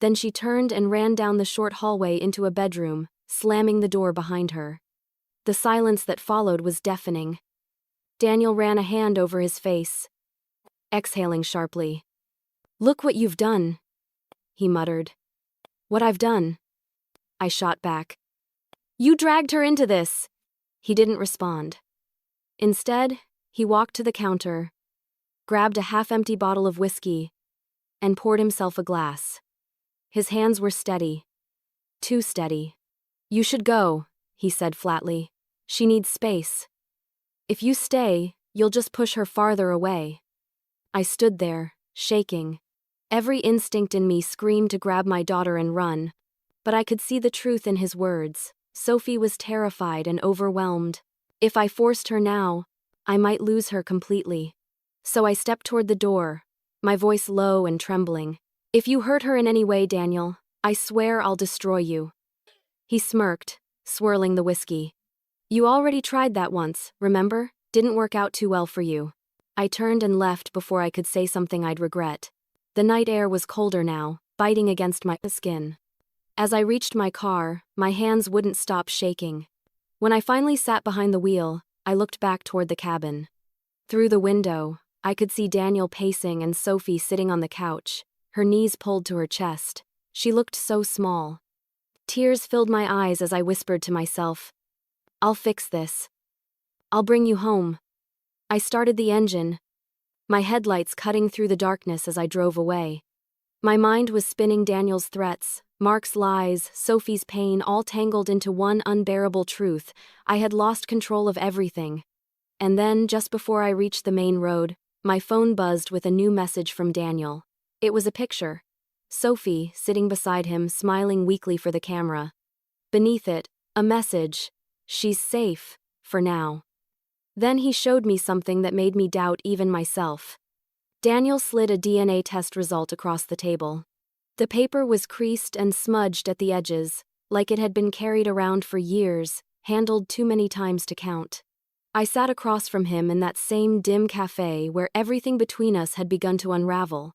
S1: Then she turned and ran down the short hallway into a bedroom, slamming the door behind her. The silence that followed was deafening. Daniel ran a hand over his face, exhaling sharply. "Look what you've done," he muttered. "What I've done?" I shot back. "You dragged her into this." He didn't respond. Instead, he walked to the counter, grabbed a half-empty bottle of whiskey, and poured himself a glass. His hands were steady. Too steady. "You should go," he said flatly. "She needs space. If you stay, you'll just push her farther away." I stood there, shaking. Every instinct in me screamed to grab my daughter and run, but I could see the truth in his words. Sophie was terrified and overwhelmed. If I forced her now, I might lose her completely. So I stepped toward the door, my voice low and trembling. "If you hurt her in any way, Daniel, I swear I'll destroy you. He smirked, swirling the whiskey. You already tried that once, remember? Didn't work out too well for you. I turned and left before I could say something I'd regret. The night air was colder now, biting against my skin. As I reached my car, my hands wouldn't stop shaking. When I finally sat behind the wheel, I looked back toward the cabin. Through the window, I could see Daniel pacing and Sophie sitting on the couch, her knees pulled to her chest. She looked so small. Tears filled my eyes as I whispered to myself, I'll fix this. I'll bring you home. I started the engine, my headlights cutting through the darkness as I drove away. My mind was spinning Daniel's threats, Mark's lies, Sophie's pain, all tangled into one unbearable truth. I had lost control of everything. And then, just before I reached the main road, my phone buzzed with a new message from Daniel. It was a picture. Sophie, sitting beside him, smiling weakly for the camera. Beneath it, a message. She's safe, for now. Then he showed me something that made me doubt even myself. Daniel slid a DNA test result across the table. The paper was creased and smudged at the edges, like it had been carried around for years, handled too many times to count. I sat across from him in that same dim cafe where everything between us had begun to unravel.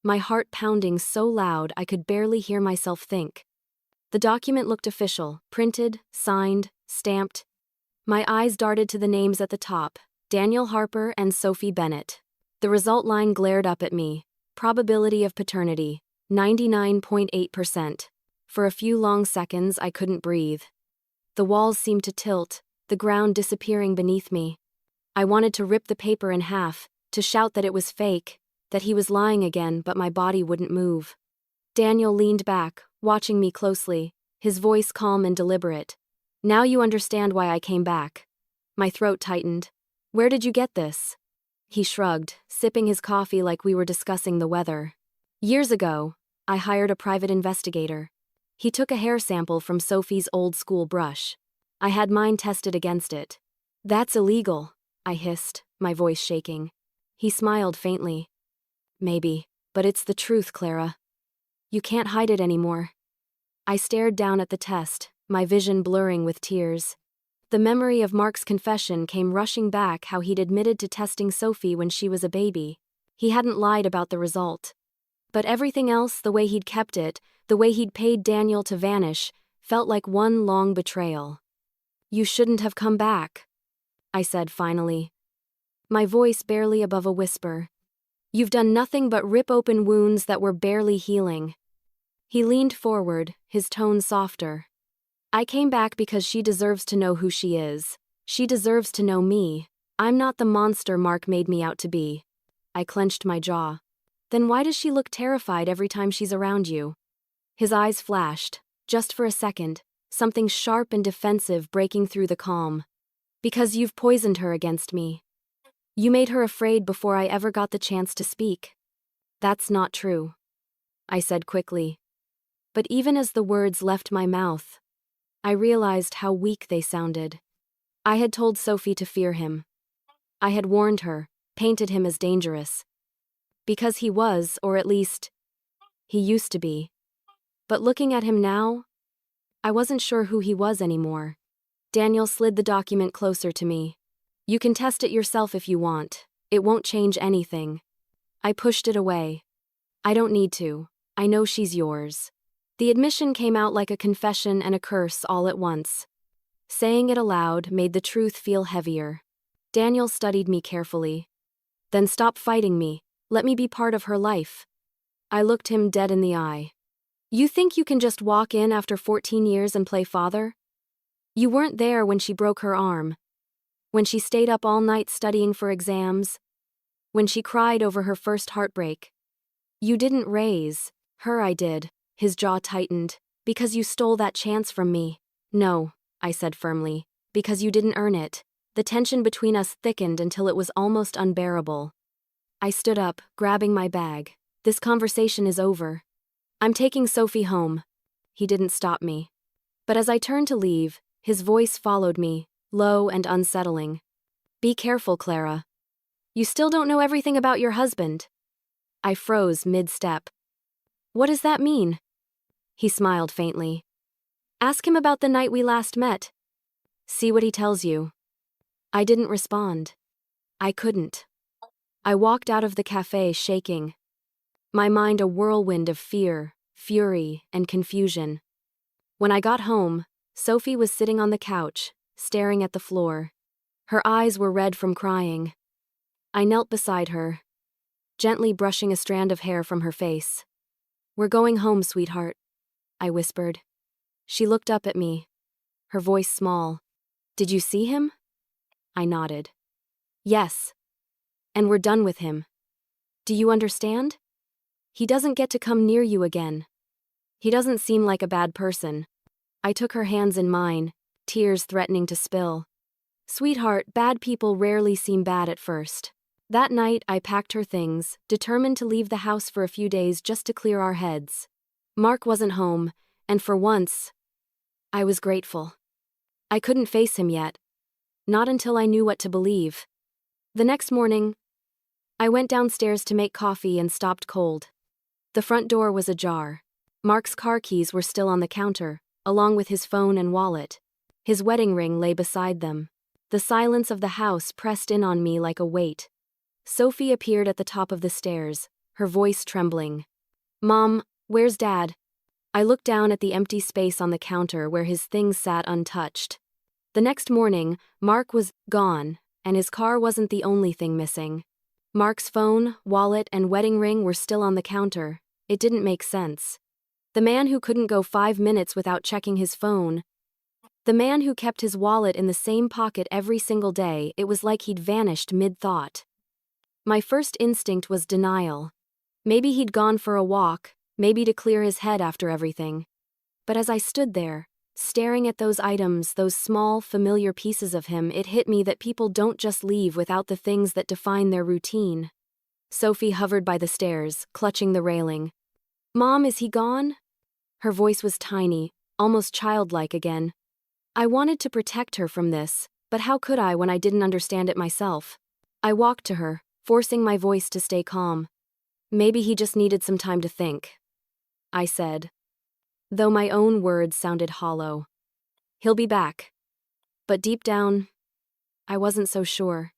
S1: My heart pounding so loud I could barely hear myself think. The document looked official, printed, signed, stamped. My eyes darted to the names at the top, Daniel Harper and Sophie Bennett. The result line glared up at me. Probability of paternity, 99.8%. For a few long seconds, I couldn't breathe. The walls seemed to tilt, the ground disappearing beneath me. I wanted to rip the paper in half, to shout that it was fake, that he was lying again, but my body wouldn't move. Daniel leaned back, watching me closely, his voice calm and deliberate. Now you understand why I came back. My throat tightened. Where did you get this? He shrugged, sipping his coffee like we were discussing the weather. Years ago, I hired a private investigator. He took a hair sample from Sophie's old school brush. I had mine tested against it. That's illegal, I hissed, my voice shaking. He smiled faintly. Maybe, but it's the truth, Clara. You can't hide it anymore. I stared down at the test, my vision blurring with tears. The memory of Mark's confession came rushing back, how he'd admitted to testing Sophie when she was a baby. He hadn't lied about the result. But everything else, the way he'd kept it, the way he'd paid Daniel to vanish, felt like one long betrayal. You shouldn't have come back, I said finally. My voice barely above a whisper. You've done nothing but rip open wounds that were barely healing. He leaned forward, his tone softer. I came back because she deserves to know who she is. She deserves to know me. I'm not the monster Mark made me out to be. I clenched my jaw. Then why does she look terrified every time she's around you? His eyes flashed, just for a second, something sharp and defensive breaking through the calm. Because you've poisoned her against me. You made her afraid before I ever got the chance to speak. That's not true, I said quickly. But even as the words left my mouth, I realized how weak they sounded. I had told Sophie to fear him. I had warned her, painted him as dangerous. Because he was, or at least, he used to be. But looking at him now, I wasn't sure who he was anymore. Daniel slid the document closer to me. You can test it yourself if you want. It won't change anything. I pushed it away. I don't need to. I know she's yours. The admission came out like a confession and a curse all at once. Saying it aloud made the truth feel heavier. Daniel studied me carefully. Then stop fighting me. Let me be part of her life. I looked him dead in the eye. You think you can just walk in after 14 years and play father? You weren't there when she broke her arm. When she stayed up all night studying for exams. When she cried over her first heartbreak. You didn't raise her, I did. His jaw tightened. Because you stole that chance from me. No, I said firmly. Because you didn't earn it. The tension between us thickened until it was almost unbearable. I stood up, grabbing my bag. This conversation is over. I'm taking Sophie home. He didn't stop me. But as I turned to leave, his voice followed me, low and unsettling. Be careful, Clara. You still don't know everything about your husband. I froze mid-step. What does that mean? He smiled faintly. Ask him about the night we last met. See what he tells you. I didn't respond. I couldn't. I walked out of the cafe shaking, my mind a whirlwind of fear, fury, and confusion. When I got home, Sophie was sitting on the couch, staring at the floor. Her eyes were red from crying. I knelt beside her, gently brushing a strand of hair from her face. We're going home, sweetheart, I whispered. She looked up at me, her voice small. Did you see him? I nodded. Yes. And we're done with him. Do you understand? He doesn't get to come near you again. He doesn't seem like a bad person. I took her hands in mine, tears threatening to spill. Sweetheart, bad people rarely seem bad at first. That night, I packed her things, determined to leave the house for a few days just to clear our heads. Mark wasn't home, and for once, I was grateful. I couldn't face him yet. Not until I knew what to believe. The next morning, I went downstairs to make coffee and stopped cold. The front door was ajar. Mark's car keys were still on the counter, along with his phone and wallet. His wedding ring lay beside them. The silence of the house pressed in on me like a weight. Sophie appeared at the top of the stairs, her voice trembling. Mom, where's Dad? I looked down at the empty space on the counter where his things sat untouched. The next morning, Mark was gone, and his car wasn't the only thing missing. Mark's phone, wallet, and wedding ring were still on the counter. It didn't make sense. The man who couldn't go 5 minutes without checking his phone. The man who kept his wallet in the same pocket every single day, it was like he'd vanished mid-thought. My first instinct was denial. Maybe he'd gone for a walk, maybe to clear his head after everything. But as I stood there, staring at those items, those small, familiar pieces of him, it hit me that people don't just leave without the things that define their routine. Sophie hovered by the stairs, clutching the railing. Mom, is he gone? Her voice was tiny, almost childlike again. I wanted to protect her from this, but how could I when I didn't understand it myself? I walked to her, forcing my voice to stay calm. Maybe he just needed some time to think, I said, though my own words sounded hollow. He'll be back. But deep down, I wasn't so sure.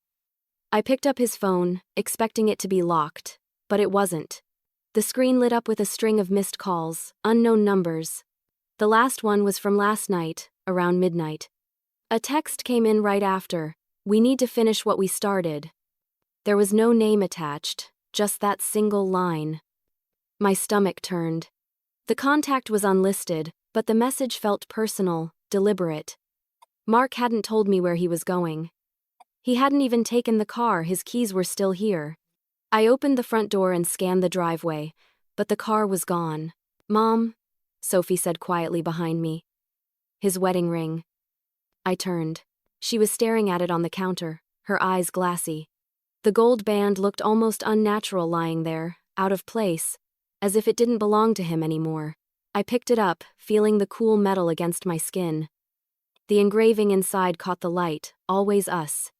S1: I picked up his phone, expecting it to be locked, but it wasn't. The screen lit up with a string of missed calls, unknown numbers. The last one was from last night, around midnight. A text came in right after. We need to finish what we started. There was no name attached, just that single line. My stomach turned. The contact was unlisted, but the message felt personal, deliberate. Mark hadn't told me where he was going. He hadn't even taken the car, his keys were still here. I opened the front door and scanned the driveway, but the car was gone. Mom, Sophie said quietly behind me. His wedding ring. I turned. She was staring at it on the counter, her eyes glassy. The gold band looked almost unnatural lying there, out of place, as if it didn't belong to him anymore. I picked it up, feeling the cool metal against my skin. The engraving inside caught the light, always us.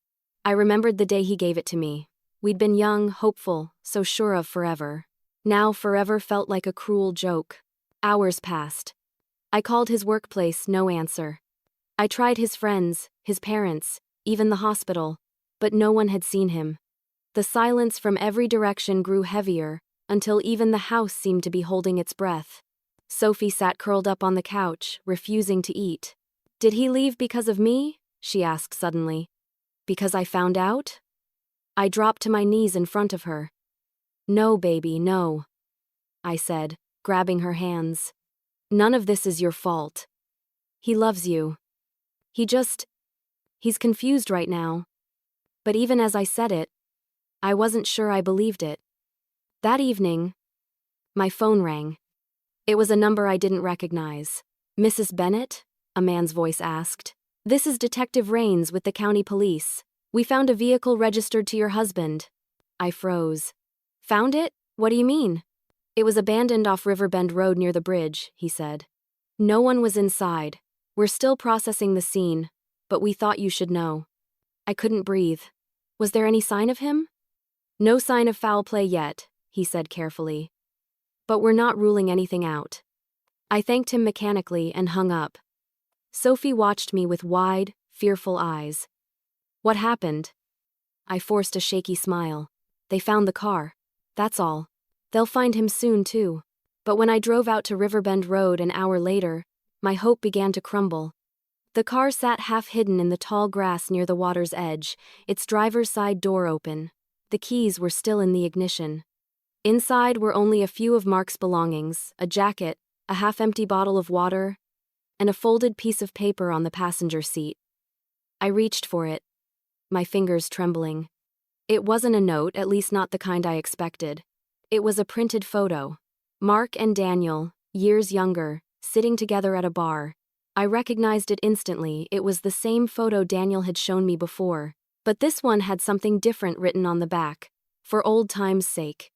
S1: I remembered the day he gave it to me. We'd been young, hopeful, so sure of forever. Now forever felt like a cruel joke. Hours passed. I called his workplace, no answer. I tried his friends, his parents, even the hospital, but no one had seen him. The silence from every direction grew heavier, until even the house seemed to be holding its breath. Sophie sat curled up on the couch, refusing to eat. Did he leave because of me? She asked suddenly. Because I found out? I dropped to my knees in front of her. No, baby, no, I said, grabbing her hands. None of this is your fault. He loves you. He's confused right now. But even as I said it, I wasn't sure I believed it. That evening, my phone rang. It was a number I didn't recognize. Mrs. Bennett? A man's voice asked. This is Detective Raines with the county police. We found a vehicle registered to your husband. I froze. Found it? What do you mean? It was abandoned off Riverbend Road near the bridge, he said. No one was inside. We're still processing the scene, but we thought you should know. I couldn't breathe. Was there any sign of him? No sign of foul play yet, he said carefully. But we're not ruling anything out. I thanked him mechanically and hung up. Sophie watched me with wide, fearful eyes. What happened? I forced a shaky smile. They found the car. That's all. They'll find him soon, too. But when I drove out to Riverbend Road an hour later, my hope began to crumble. The car sat half hidden in the tall grass near the water's edge, its driver's side door open. The keys were still in the ignition. Inside were only a few of Mark's belongings, a jacket, a half-empty bottle of water, and a folded piece of paper on the passenger seat. I reached for it, my fingers trembling. It wasn't a note, at least not the kind I expected. It was a printed photo. Mark and Daniel, years younger, sitting together at a bar. I recognized it instantly. It was the same photo Daniel had shown me before, but this one had something different written on the back, for old time's sake.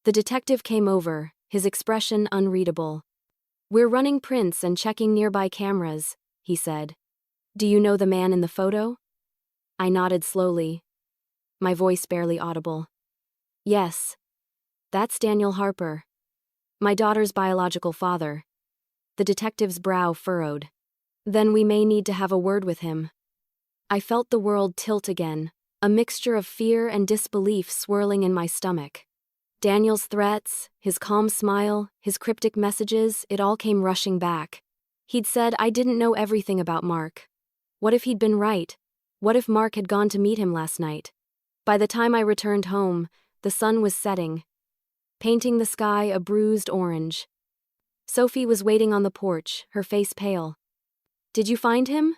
S1: The detective came over, his expression unreadable. "We're running prints and checking nearby cameras," he said. "Do you know the man in the photo?" I nodded slowly, my voice barely audible. "Yes. That's Daniel Harper. My daughter's biological father." The detective's brow furrowed. "Then we may need to have a word with him." I felt the world tilt again, a mixture of fear and disbelief swirling in my stomach. Daniel's threats, his calm smile, his cryptic messages, it all came rushing back. He'd said I didn't know everything about Mark. What if he'd been right? What if Mark had gone to meet him last night? By the time I returned home, the sun was setting, painting the sky a bruised orange. Sophie was waiting on the porch, her face pale. "Did you find him?"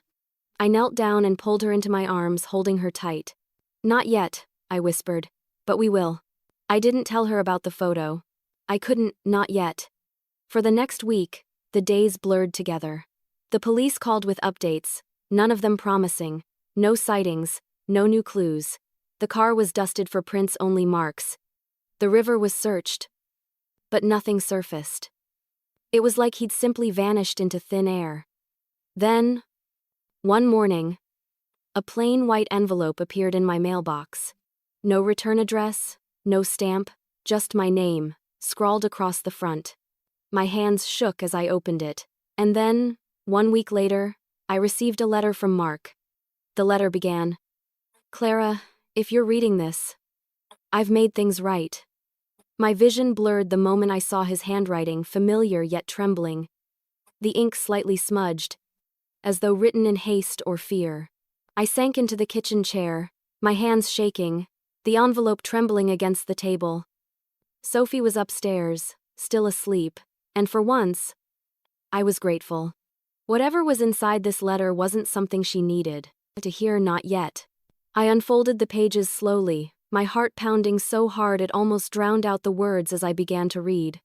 S1: I knelt down and pulled her into my arms, holding her tight. "Not yet," I whispered, "but we will." I didn't tell her about the photo. I couldn't, not yet. For the next week, the days blurred together. The police called with updates, none of them promising. No sightings, no new clues. The car was dusted for prints-only marks. The river was searched, but nothing surfaced. It was like he'd simply vanished into thin air. Then, one morning, a plain white envelope appeared in my mailbox. No return address, no stamp, just my name, scrawled across the front. My hands shook as I opened it. And then, 1 week later, I received a letter from Mark. The letter began, "Clara, if you're reading this, I've made things right." My vision blurred the moment I saw his handwriting, familiar yet trembling. The ink slightly smudged, as though written in haste or fear. I sank into the kitchen chair, my hands shaking, the envelope trembling against the table. Sophie was upstairs, still asleep, and for once, I was grateful. Whatever was inside this letter wasn't something she needed to hear, not yet. I unfolded the pages slowly, my heart pounding so hard it almost drowned out the words as I began to read.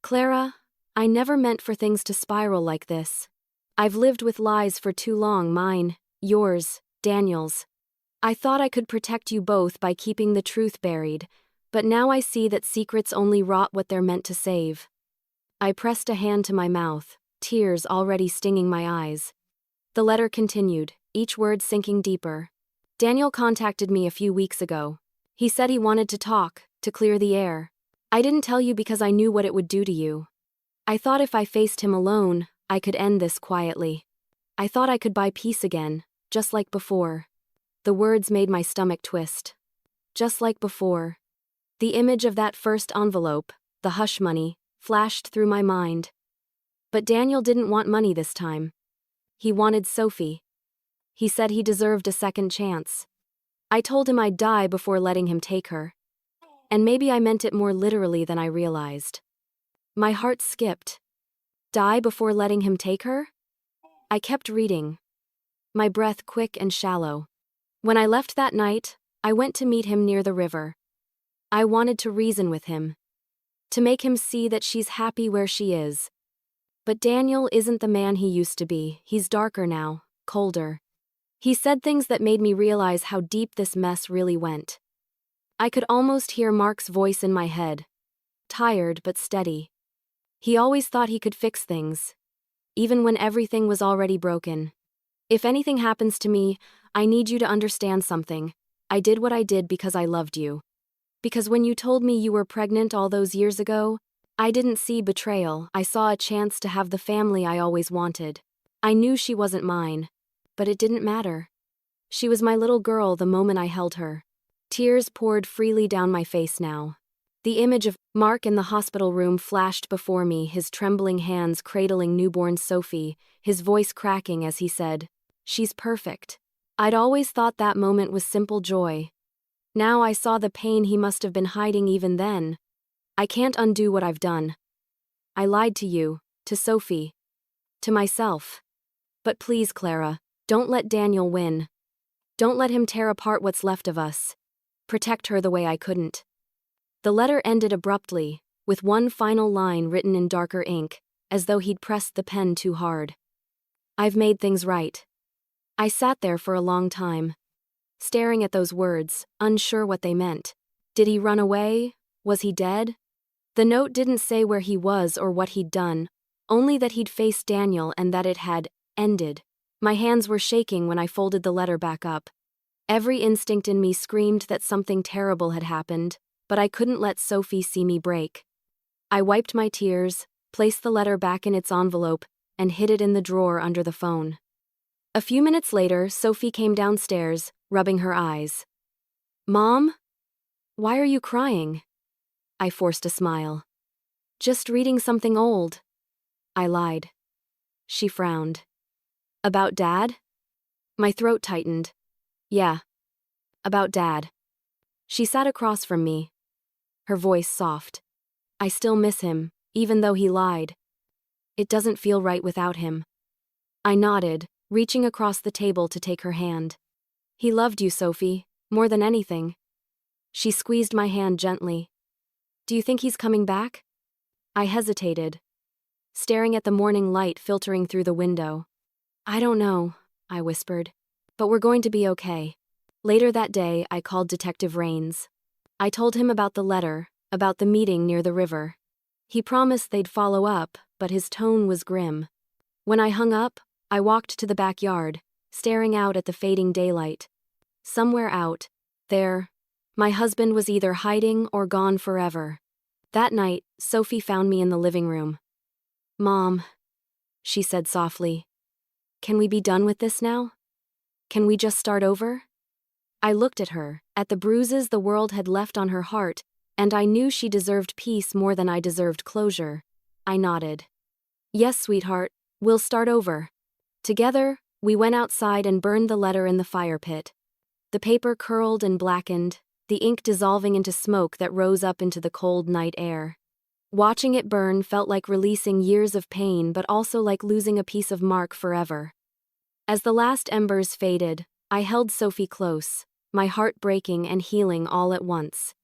S1: "Clara, I never meant for things to spiral like this. I've lived with lies for too long, mine, yours, Daniel's. I thought I could protect you both by keeping the truth buried, but now I see that secrets only rot what they're meant to save." I pressed a hand to my mouth, tears already stinging my eyes. The letter continued, each word sinking deeper. "Daniel contacted me a few weeks ago. He said he wanted to talk, to clear the air. I didn't tell you because I knew what it would do to you. I thought if I faced him alone, I could end this quietly. I thought I could buy peace again, just like before." The words made my stomach twist. Just like before. The image of that first envelope, the hush money, flashed through my mind. But Daniel didn't want money this time. He wanted Sophie. He said he deserved a second chance. I told him I'd die before letting him take her. And maybe I meant it more literally than I realized. My heart skipped. Die before letting him take her? I kept reading, my breath quick and shallow. When I left that night, I went to meet him near the river. I wanted to reason with him, to make him see that she's happy where she is. But Daniel isn't the man he used to be. He's darker now, colder. He said things that made me realize how deep this mess really went. I could almost hear Mark's voice in my head, tired but steady. He always thought he could fix things, even when everything was already broken. "If anything happens to me, I need you to understand something. I did what I did because I loved you. Because when you told me you were pregnant all those years ago, I didn't see betrayal, I saw a chance to have the family I always wanted. I knew she wasn't mine. But it didn't matter. She was my little girl the moment I held her. Tears poured freely down my face now. The image of Mark in the hospital room flashed before me, his trembling hands cradling newborn Sophie, his voice cracking as he said, "She's perfect." I'd always thought that moment was simple joy. Now I saw the pain he must have been hiding even then. I can't undo what I've done. I lied to you, to Sophie, to myself. But please, Clara, don't let Daniel win. Don't let him tear apart what's left of us. Protect her the way I couldn't. The letter ended abruptly, with one final line written in darker ink, as though he'd pressed the pen too hard. I've made things right. I sat there for a long time, staring at those words, unsure what they meant. Did he run away? Was he dead? The note didn't say where he was or what he'd done, only that he'd faced Daniel and that it had ended. My hands were shaking when I folded the letter back up. Every instinct in me screamed that something terrible had happened, but I couldn't let Sophie see me break. I wiped my tears, placed the letter back in its envelope, and hid it in the drawer under the phone. A few minutes later, Sophie came downstairs, rubbing her eyes. "Mom? Why are you crying?" I forced a smile. "Just reading something old." I lied. She frowned. "About Dad?" My throat tightened. "Yeah. About Dad." She sat across from me, her voice soft. "I still miss him, even though he lied. It doesn't feel right without him." I nodded, reaching across the table to take her hand. "He loved you, Sophie, more than anything." She squeezed my hand gently. "Do you think he's coming back?" I hesitated, staring at the morning light filtering through the window. "I don't know," I whispered. "But we're going to be okay." Later that day, I called Detective Rains. I told him about the letter, about the meeting near the river. He promised they'd follow up, but his tone was grim. When I hung up, I walked to the backyard, staring out at the fading daylight. Somewhere out there, my husband was either hiding or gone forever. That night, Sophie found me in the living room. "Mom," she said softly, "can we be done with this now? Can we just start over?" I looked at her, at the bruises the world had left on her heart, and I knew she deserved peace more than I deserved closure. I nodded. "Yes, sweetheart, we'll start over." Together, we went outside and burned the letter in the fire pit. The paper curled and blackened, the ink dissolving into smoke that rose up into the cold night air. Watching it burn felt like releasing years of pain, but also like losing a piece of Mark forever. As the last embers faded, I held Sophie close, my heart breaking and healing all at once.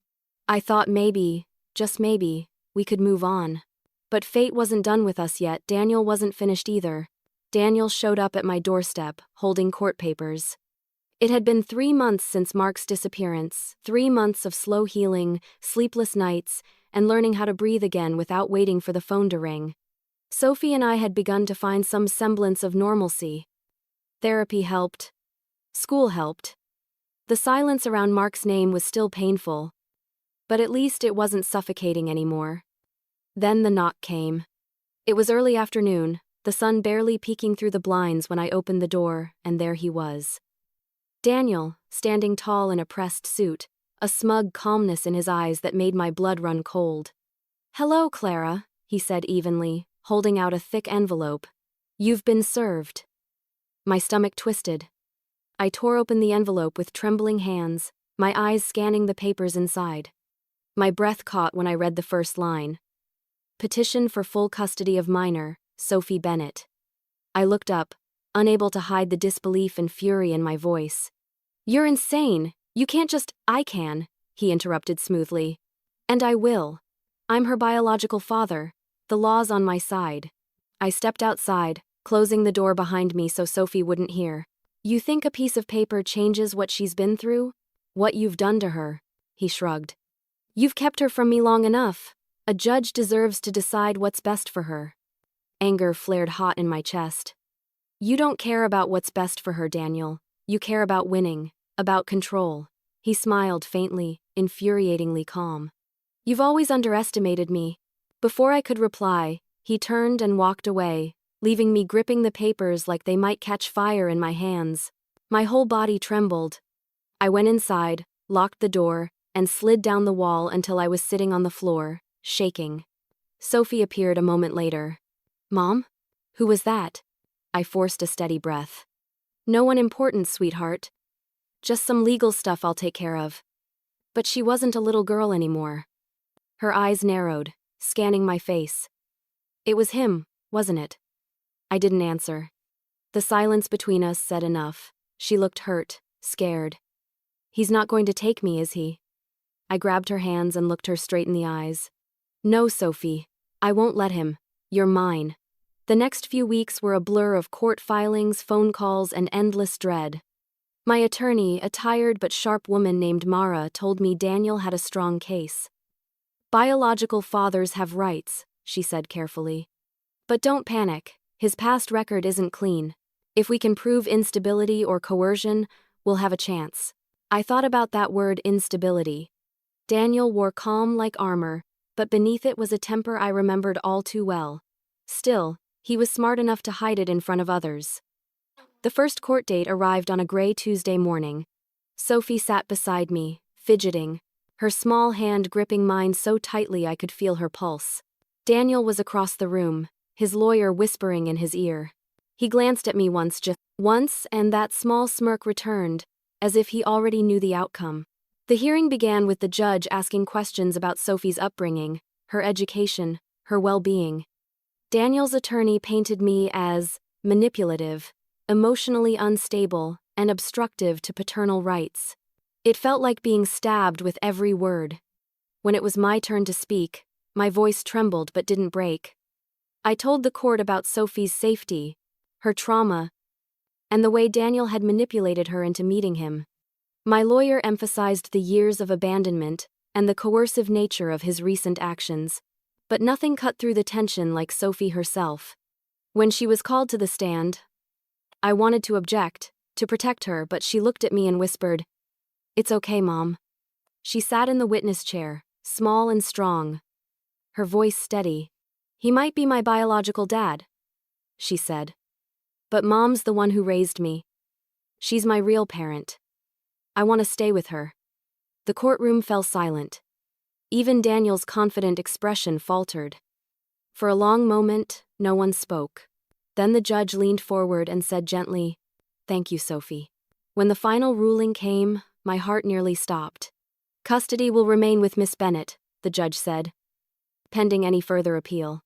S1: I thought maybe, just maybe, we could move on. But fate wasn't done with us yet. Daniel wasn't finished either. Daniel showed up at my doorstep, holding court papers. It had been 3 months since Mark's disappearance, 3 months of slow healing, sleepless nights, and learning how to breathe again without waiting for the phone to ring. Sophie and I had begun to find some semblance of normalcy. Therapy helped. School helped. The silence around Mark's name was still painful, but at least it wasn't suffocating anymore. Then the knock came. It was early afternoon, the sun barely peeking through the blinds when I opened the door, and there he was. Daniel, standing tall in a pressed suit, a smug calmness in his eyes that made my blood run cold. "Hello, Clara," he said evenly, holding out a thick envelope. "You've been served." My stomach twisted. I tore open the envelope with trembling hands, my eyes scanning the papers inside. My breath caught when I read the first line. "Petition for full custody of minor, Sophie Bennett." I looked up, unable to hide the disbelief and fury in my voice. "You're insane. You can't just—" "I can," he interrupted smoothly. "And I will. I'm her biological father. The law's on my side." I stepped outside, closing the door behind me so Sophie wouldn't hear. "You think a piece of paper changes what she's been through? What you've done to her?" He shrugged. "You've kept her from me long enough. A judge deserves to decide what's best for her." Anger flared hot in my chest. "You don't care about what's best for her, Daniel. You care about winning, about control." He smiled faintly, infuriatingly calm. "You've always underestimated me. Before I could reply, he turned and walked away, leaving me gripping the papers like they might catch fire in my hands. My whole body trembled. I went inside, locked the door, and slid down the wall until I was sitting on the floor, shaking. Sophie appeared a moment later. "Mom? Who was that?" I forced a steady breath. "No one important, sweetheart. Just some legal stuff I'll take care of." But she wasn't a little girl anymore. Her eyes narrowed, scanning my face. "It was him, wasn't it?" I didn't answer. The silence between us said enough. She looked hurt, scared. "He's not going to take me, is he?" I grabbed her hands and looked her straight in the eyes. "No, Sophie. I won't let him. You're mine." The next few weeks were a blur of court filings, phone calls, and endless dread. My attorney, a tired but sharp woman named Mara, told me Daniel had a strong case. "Biological fathers have rights," she said carefully. "But don't panic. His past record isn't clean. If we can prove instability or coercion, we'll have a chance." I thought about that word, instability. Daniel wore calm like armor, but beneath it was a temper I remembered all too well. Still, he was smart enough to hide it in front of others. The first court date arrived on a gray Tuesday morning. Sophie sat beside me, fidgeting, her small hand gripping mine so tightly I could feel her pulse. Daniel was across the room, his lawyer whispering in his ear. He glanced at me just once, and that small smirk returned, as if he already knew the outcome. The hearing began with the judge asking questions about Sophie's upbringing, her education, her well-being. Daniel's attorney painted me as manipulative, emotionally unstable, and obstructive to paternal rights. It felt like being stabbed with every word. When it was my turn to speak, my voice trembled but didn't break. I told the court about Sophie's safety, her trauma, and the way Daniel had manipulated her into meeting him. My lawyer emphasized the years of abandonment and the coercive nature of his recent actions, but nothing cut through the tension like Sophie herself. When she was called to the stand, I wanted to object, to protect her, but she looked at me and whispered, "It's okay, Mom." She sat in the witness chair, small and strong, her voice steady. "He might be my biological dad," she said, "but Mom's the one who raised me. She's my real parent. I want to stay with her." The courtroom fell silent. Even Daniel's confident expression faltered. For a long moment, no one spoke. Then the judge leaned forward and said gently, "Thank you, Sophie." When the final ruling came, my heart nearly stopped. "Custody will remain with Miss Bennett," the judge said, "pending any further appeal."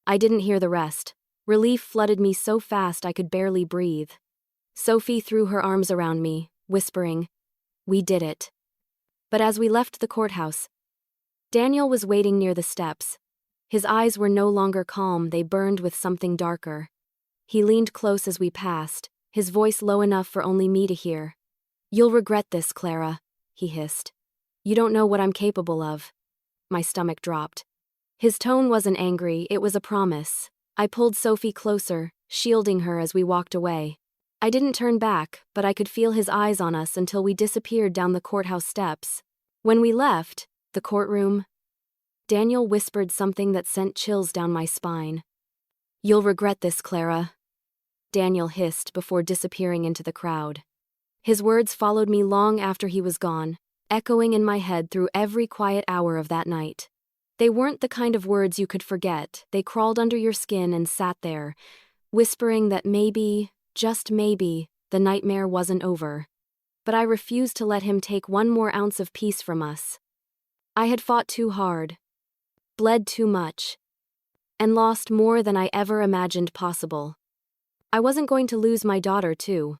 S1: I didn't hear the rest. Relief flooded me so fast I could barely breathe. Sophie threw her arms around me, whispering, "We did it." But as we left the courthouse, Daniel was waiting near the steps. His eyes were no longer calm, they burned with something darker. He leaned close as we passed, his voice low enough for only me to hear. "You'll regret this, Clara," he hissed. "You don't know what I'm capable of." My stomach dropped. His tone wasn't angry, it was a promise. I pulled Sophie closer, shielding her as we walked away. I didn't turn back, but I could feel his eyes on us until we disappeared down the courthouse steps. When we left the courtroom, Daniel whispered something that sent chills down my spine. "You'll regret this, Clara," Daniel hissed before disappearing into the crowd. His words followed me long after he was gone, echoing in my head through every quiet hour of that night. They weren't the kind of words you could forget, they crawled under your skin and sat there, whispering that maybe, just maybe, the nightmare wasn't over. But I refused to let him take one more ounce of peace from us. I had fought too hard, bled too much, and lost more than I ever imagined possible. I wasn't going to lose my daughter, too.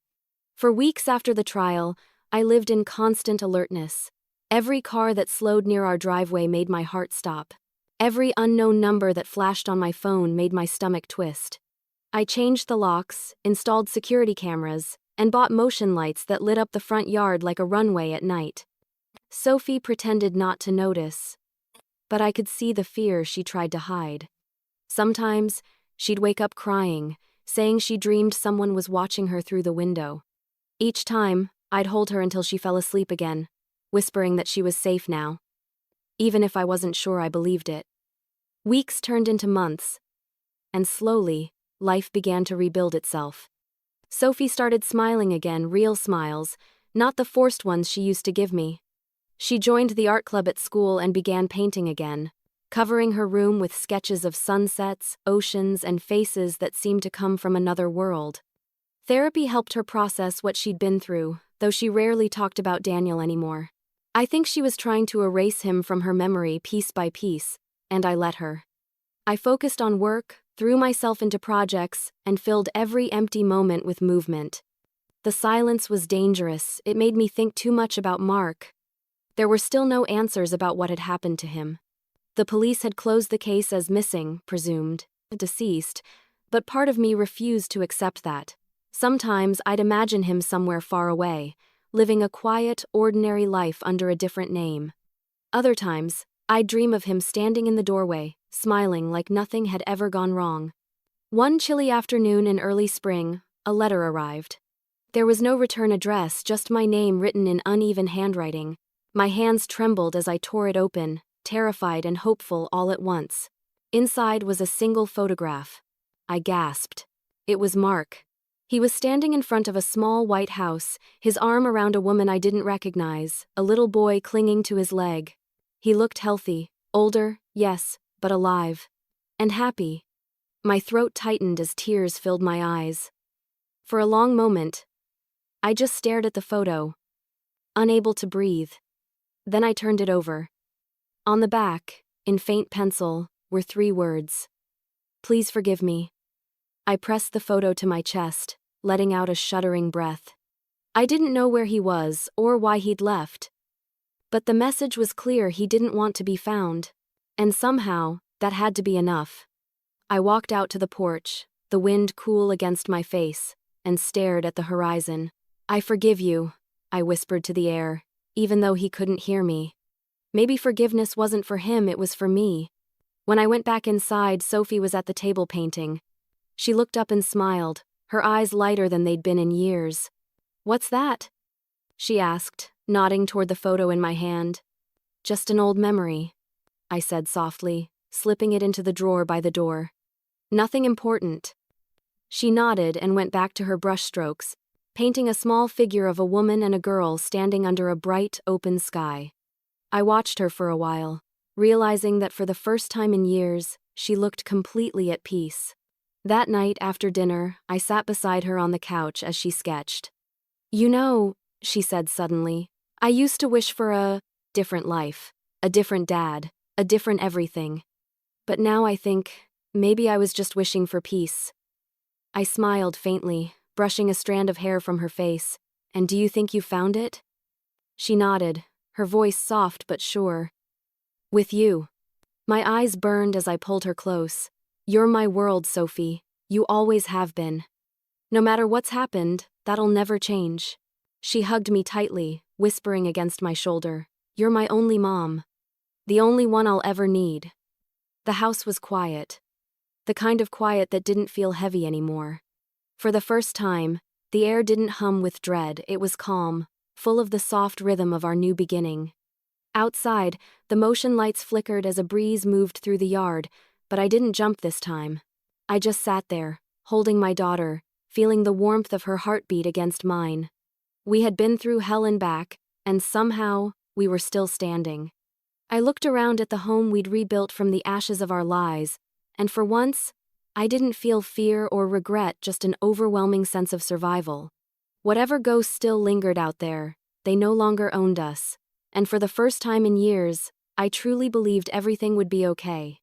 S1: For weeks after the trial, I lived in constant alertness. Every car that slowed near our driveway made my heart stop. Every unknown number that flashed on my phone made my stomach twist. I changed the locks, installed security cameras, and bought motion lights that lit up the front yard like a runway at night. Sophie pretended not to notice, but I could see the fear she tried to hide. Sometimes, she'd wake up crying, saying she dreamed someone was watching her through the window. Each time, I'd hold her until she fell asleep again, whispering that she was safe now. Even if I wasn't sure I believed it. Weeks turned into months, and slowly, life began to rebuild itself. Sophie started smiling again, real smiles, not the forced ones she used to give me. She joined the art club at school and began painting again, covering her room with sketches of sunsets, oceans, and faces that seemed to come from another world. Therapy helped her process what she'd been through, though she rarely talked about Daniel anymore. I think she was trying to erase him from her memory piece by piece, and I let her. I focused on work, threw myself into projects, and filled every empty moment with movement. The silence was dangerous. It made me think too much about Mark. There were still no answers about what had happened to him. The police had closed the case as missing, presumed, deceased, but part of me refused to accept that. Sometimes I'd imagine him somewhere far away, living a quiet, ordinary life under a different name. Other times, I'd dream of him standing in the doorway, smiling like nothing had ever gone wrong. One chilly afternoon in early spring, a letter arrived. There was no return address, just my name written in uneven handwriting. My hands trembled as I tore it open, terrified and hopeful all at once. Inside was a single photograph. I gasped. It was Mark. He was standing in front of a small white house, his arm around a woman I didn't recognize, a little boy clinging to his leg. He looked healthy, older, yes, but alive. And happy. My throat tightened as tears filled my eyes. For a long moment, I just stared at the photo, unable to breathe. Then I turned it over. On the back, in faint pencil, were 3 words. Please forgive me. I pressed the photo to my chest, letting out a shuddering breath. I didn't know where he was or why he'd left. But the message was clear: he didn't want to be found. And somehow, that had to be enough. I walked out to the porch, the wind cool against my face, and stared at the horizon. I forgive you, I whispered to the air, even though he couldn't hear me. Maybe forgiveness wasn't for him, it was for me. When I went back inside, Sophie was at the table painting. She looked up and smiled, her eyes lighter than they'd been in years. What's that? She asked, nodding toward the photo in my hand. Just an old memory, I said softly, slipping it into the drawer by the door. Nothing important. She nodded and went back to her brushstrokes, painting a small figure of a woman and a girl standing under a bright, open sky. I watched her for a while, realizing that for the first time in years, she looked completely at peace. That night after dinner, I sat beside her on the couch as she sketched. You know, she said suddenly, I used to wish for a different life, a different dad, a different everything. But now I think, maybe I was just wishing for peace. I smiled faintly, brushing a strand of hair from her face. And do you think you found it? She nodded, her voice soft but sure. With you. My eyes burned as I pulled her close. You're my world, Sophie. You always have been. No matter what's happened, that'll never change. She hugged me tightly, whispering against my shoulder. You're my only mom. The only one I'll ever need. The house was quiet. The kind of quiet that didn't feel heavy anymore. For the first time, the air didn't hum with dread, it was calm, full of the soft rhythm of our new beginning. Outside, the motion lights flickered as a breeze moved through the yard, but I didn't jump this time. I just sat there, holding my daughter, feeling the warmth of her heartbeat against mine. We had been through hell and back, and somehow, we were still standing. I looked around at the home we'd rebuilt from the ashes of our lies, and for once, I didn't feel fear or regret, just an overwhelming sense of survival. Whatever ghosts still lingered out there, they no longer owned us, and for the first time in years, I truly believed everything would be okay.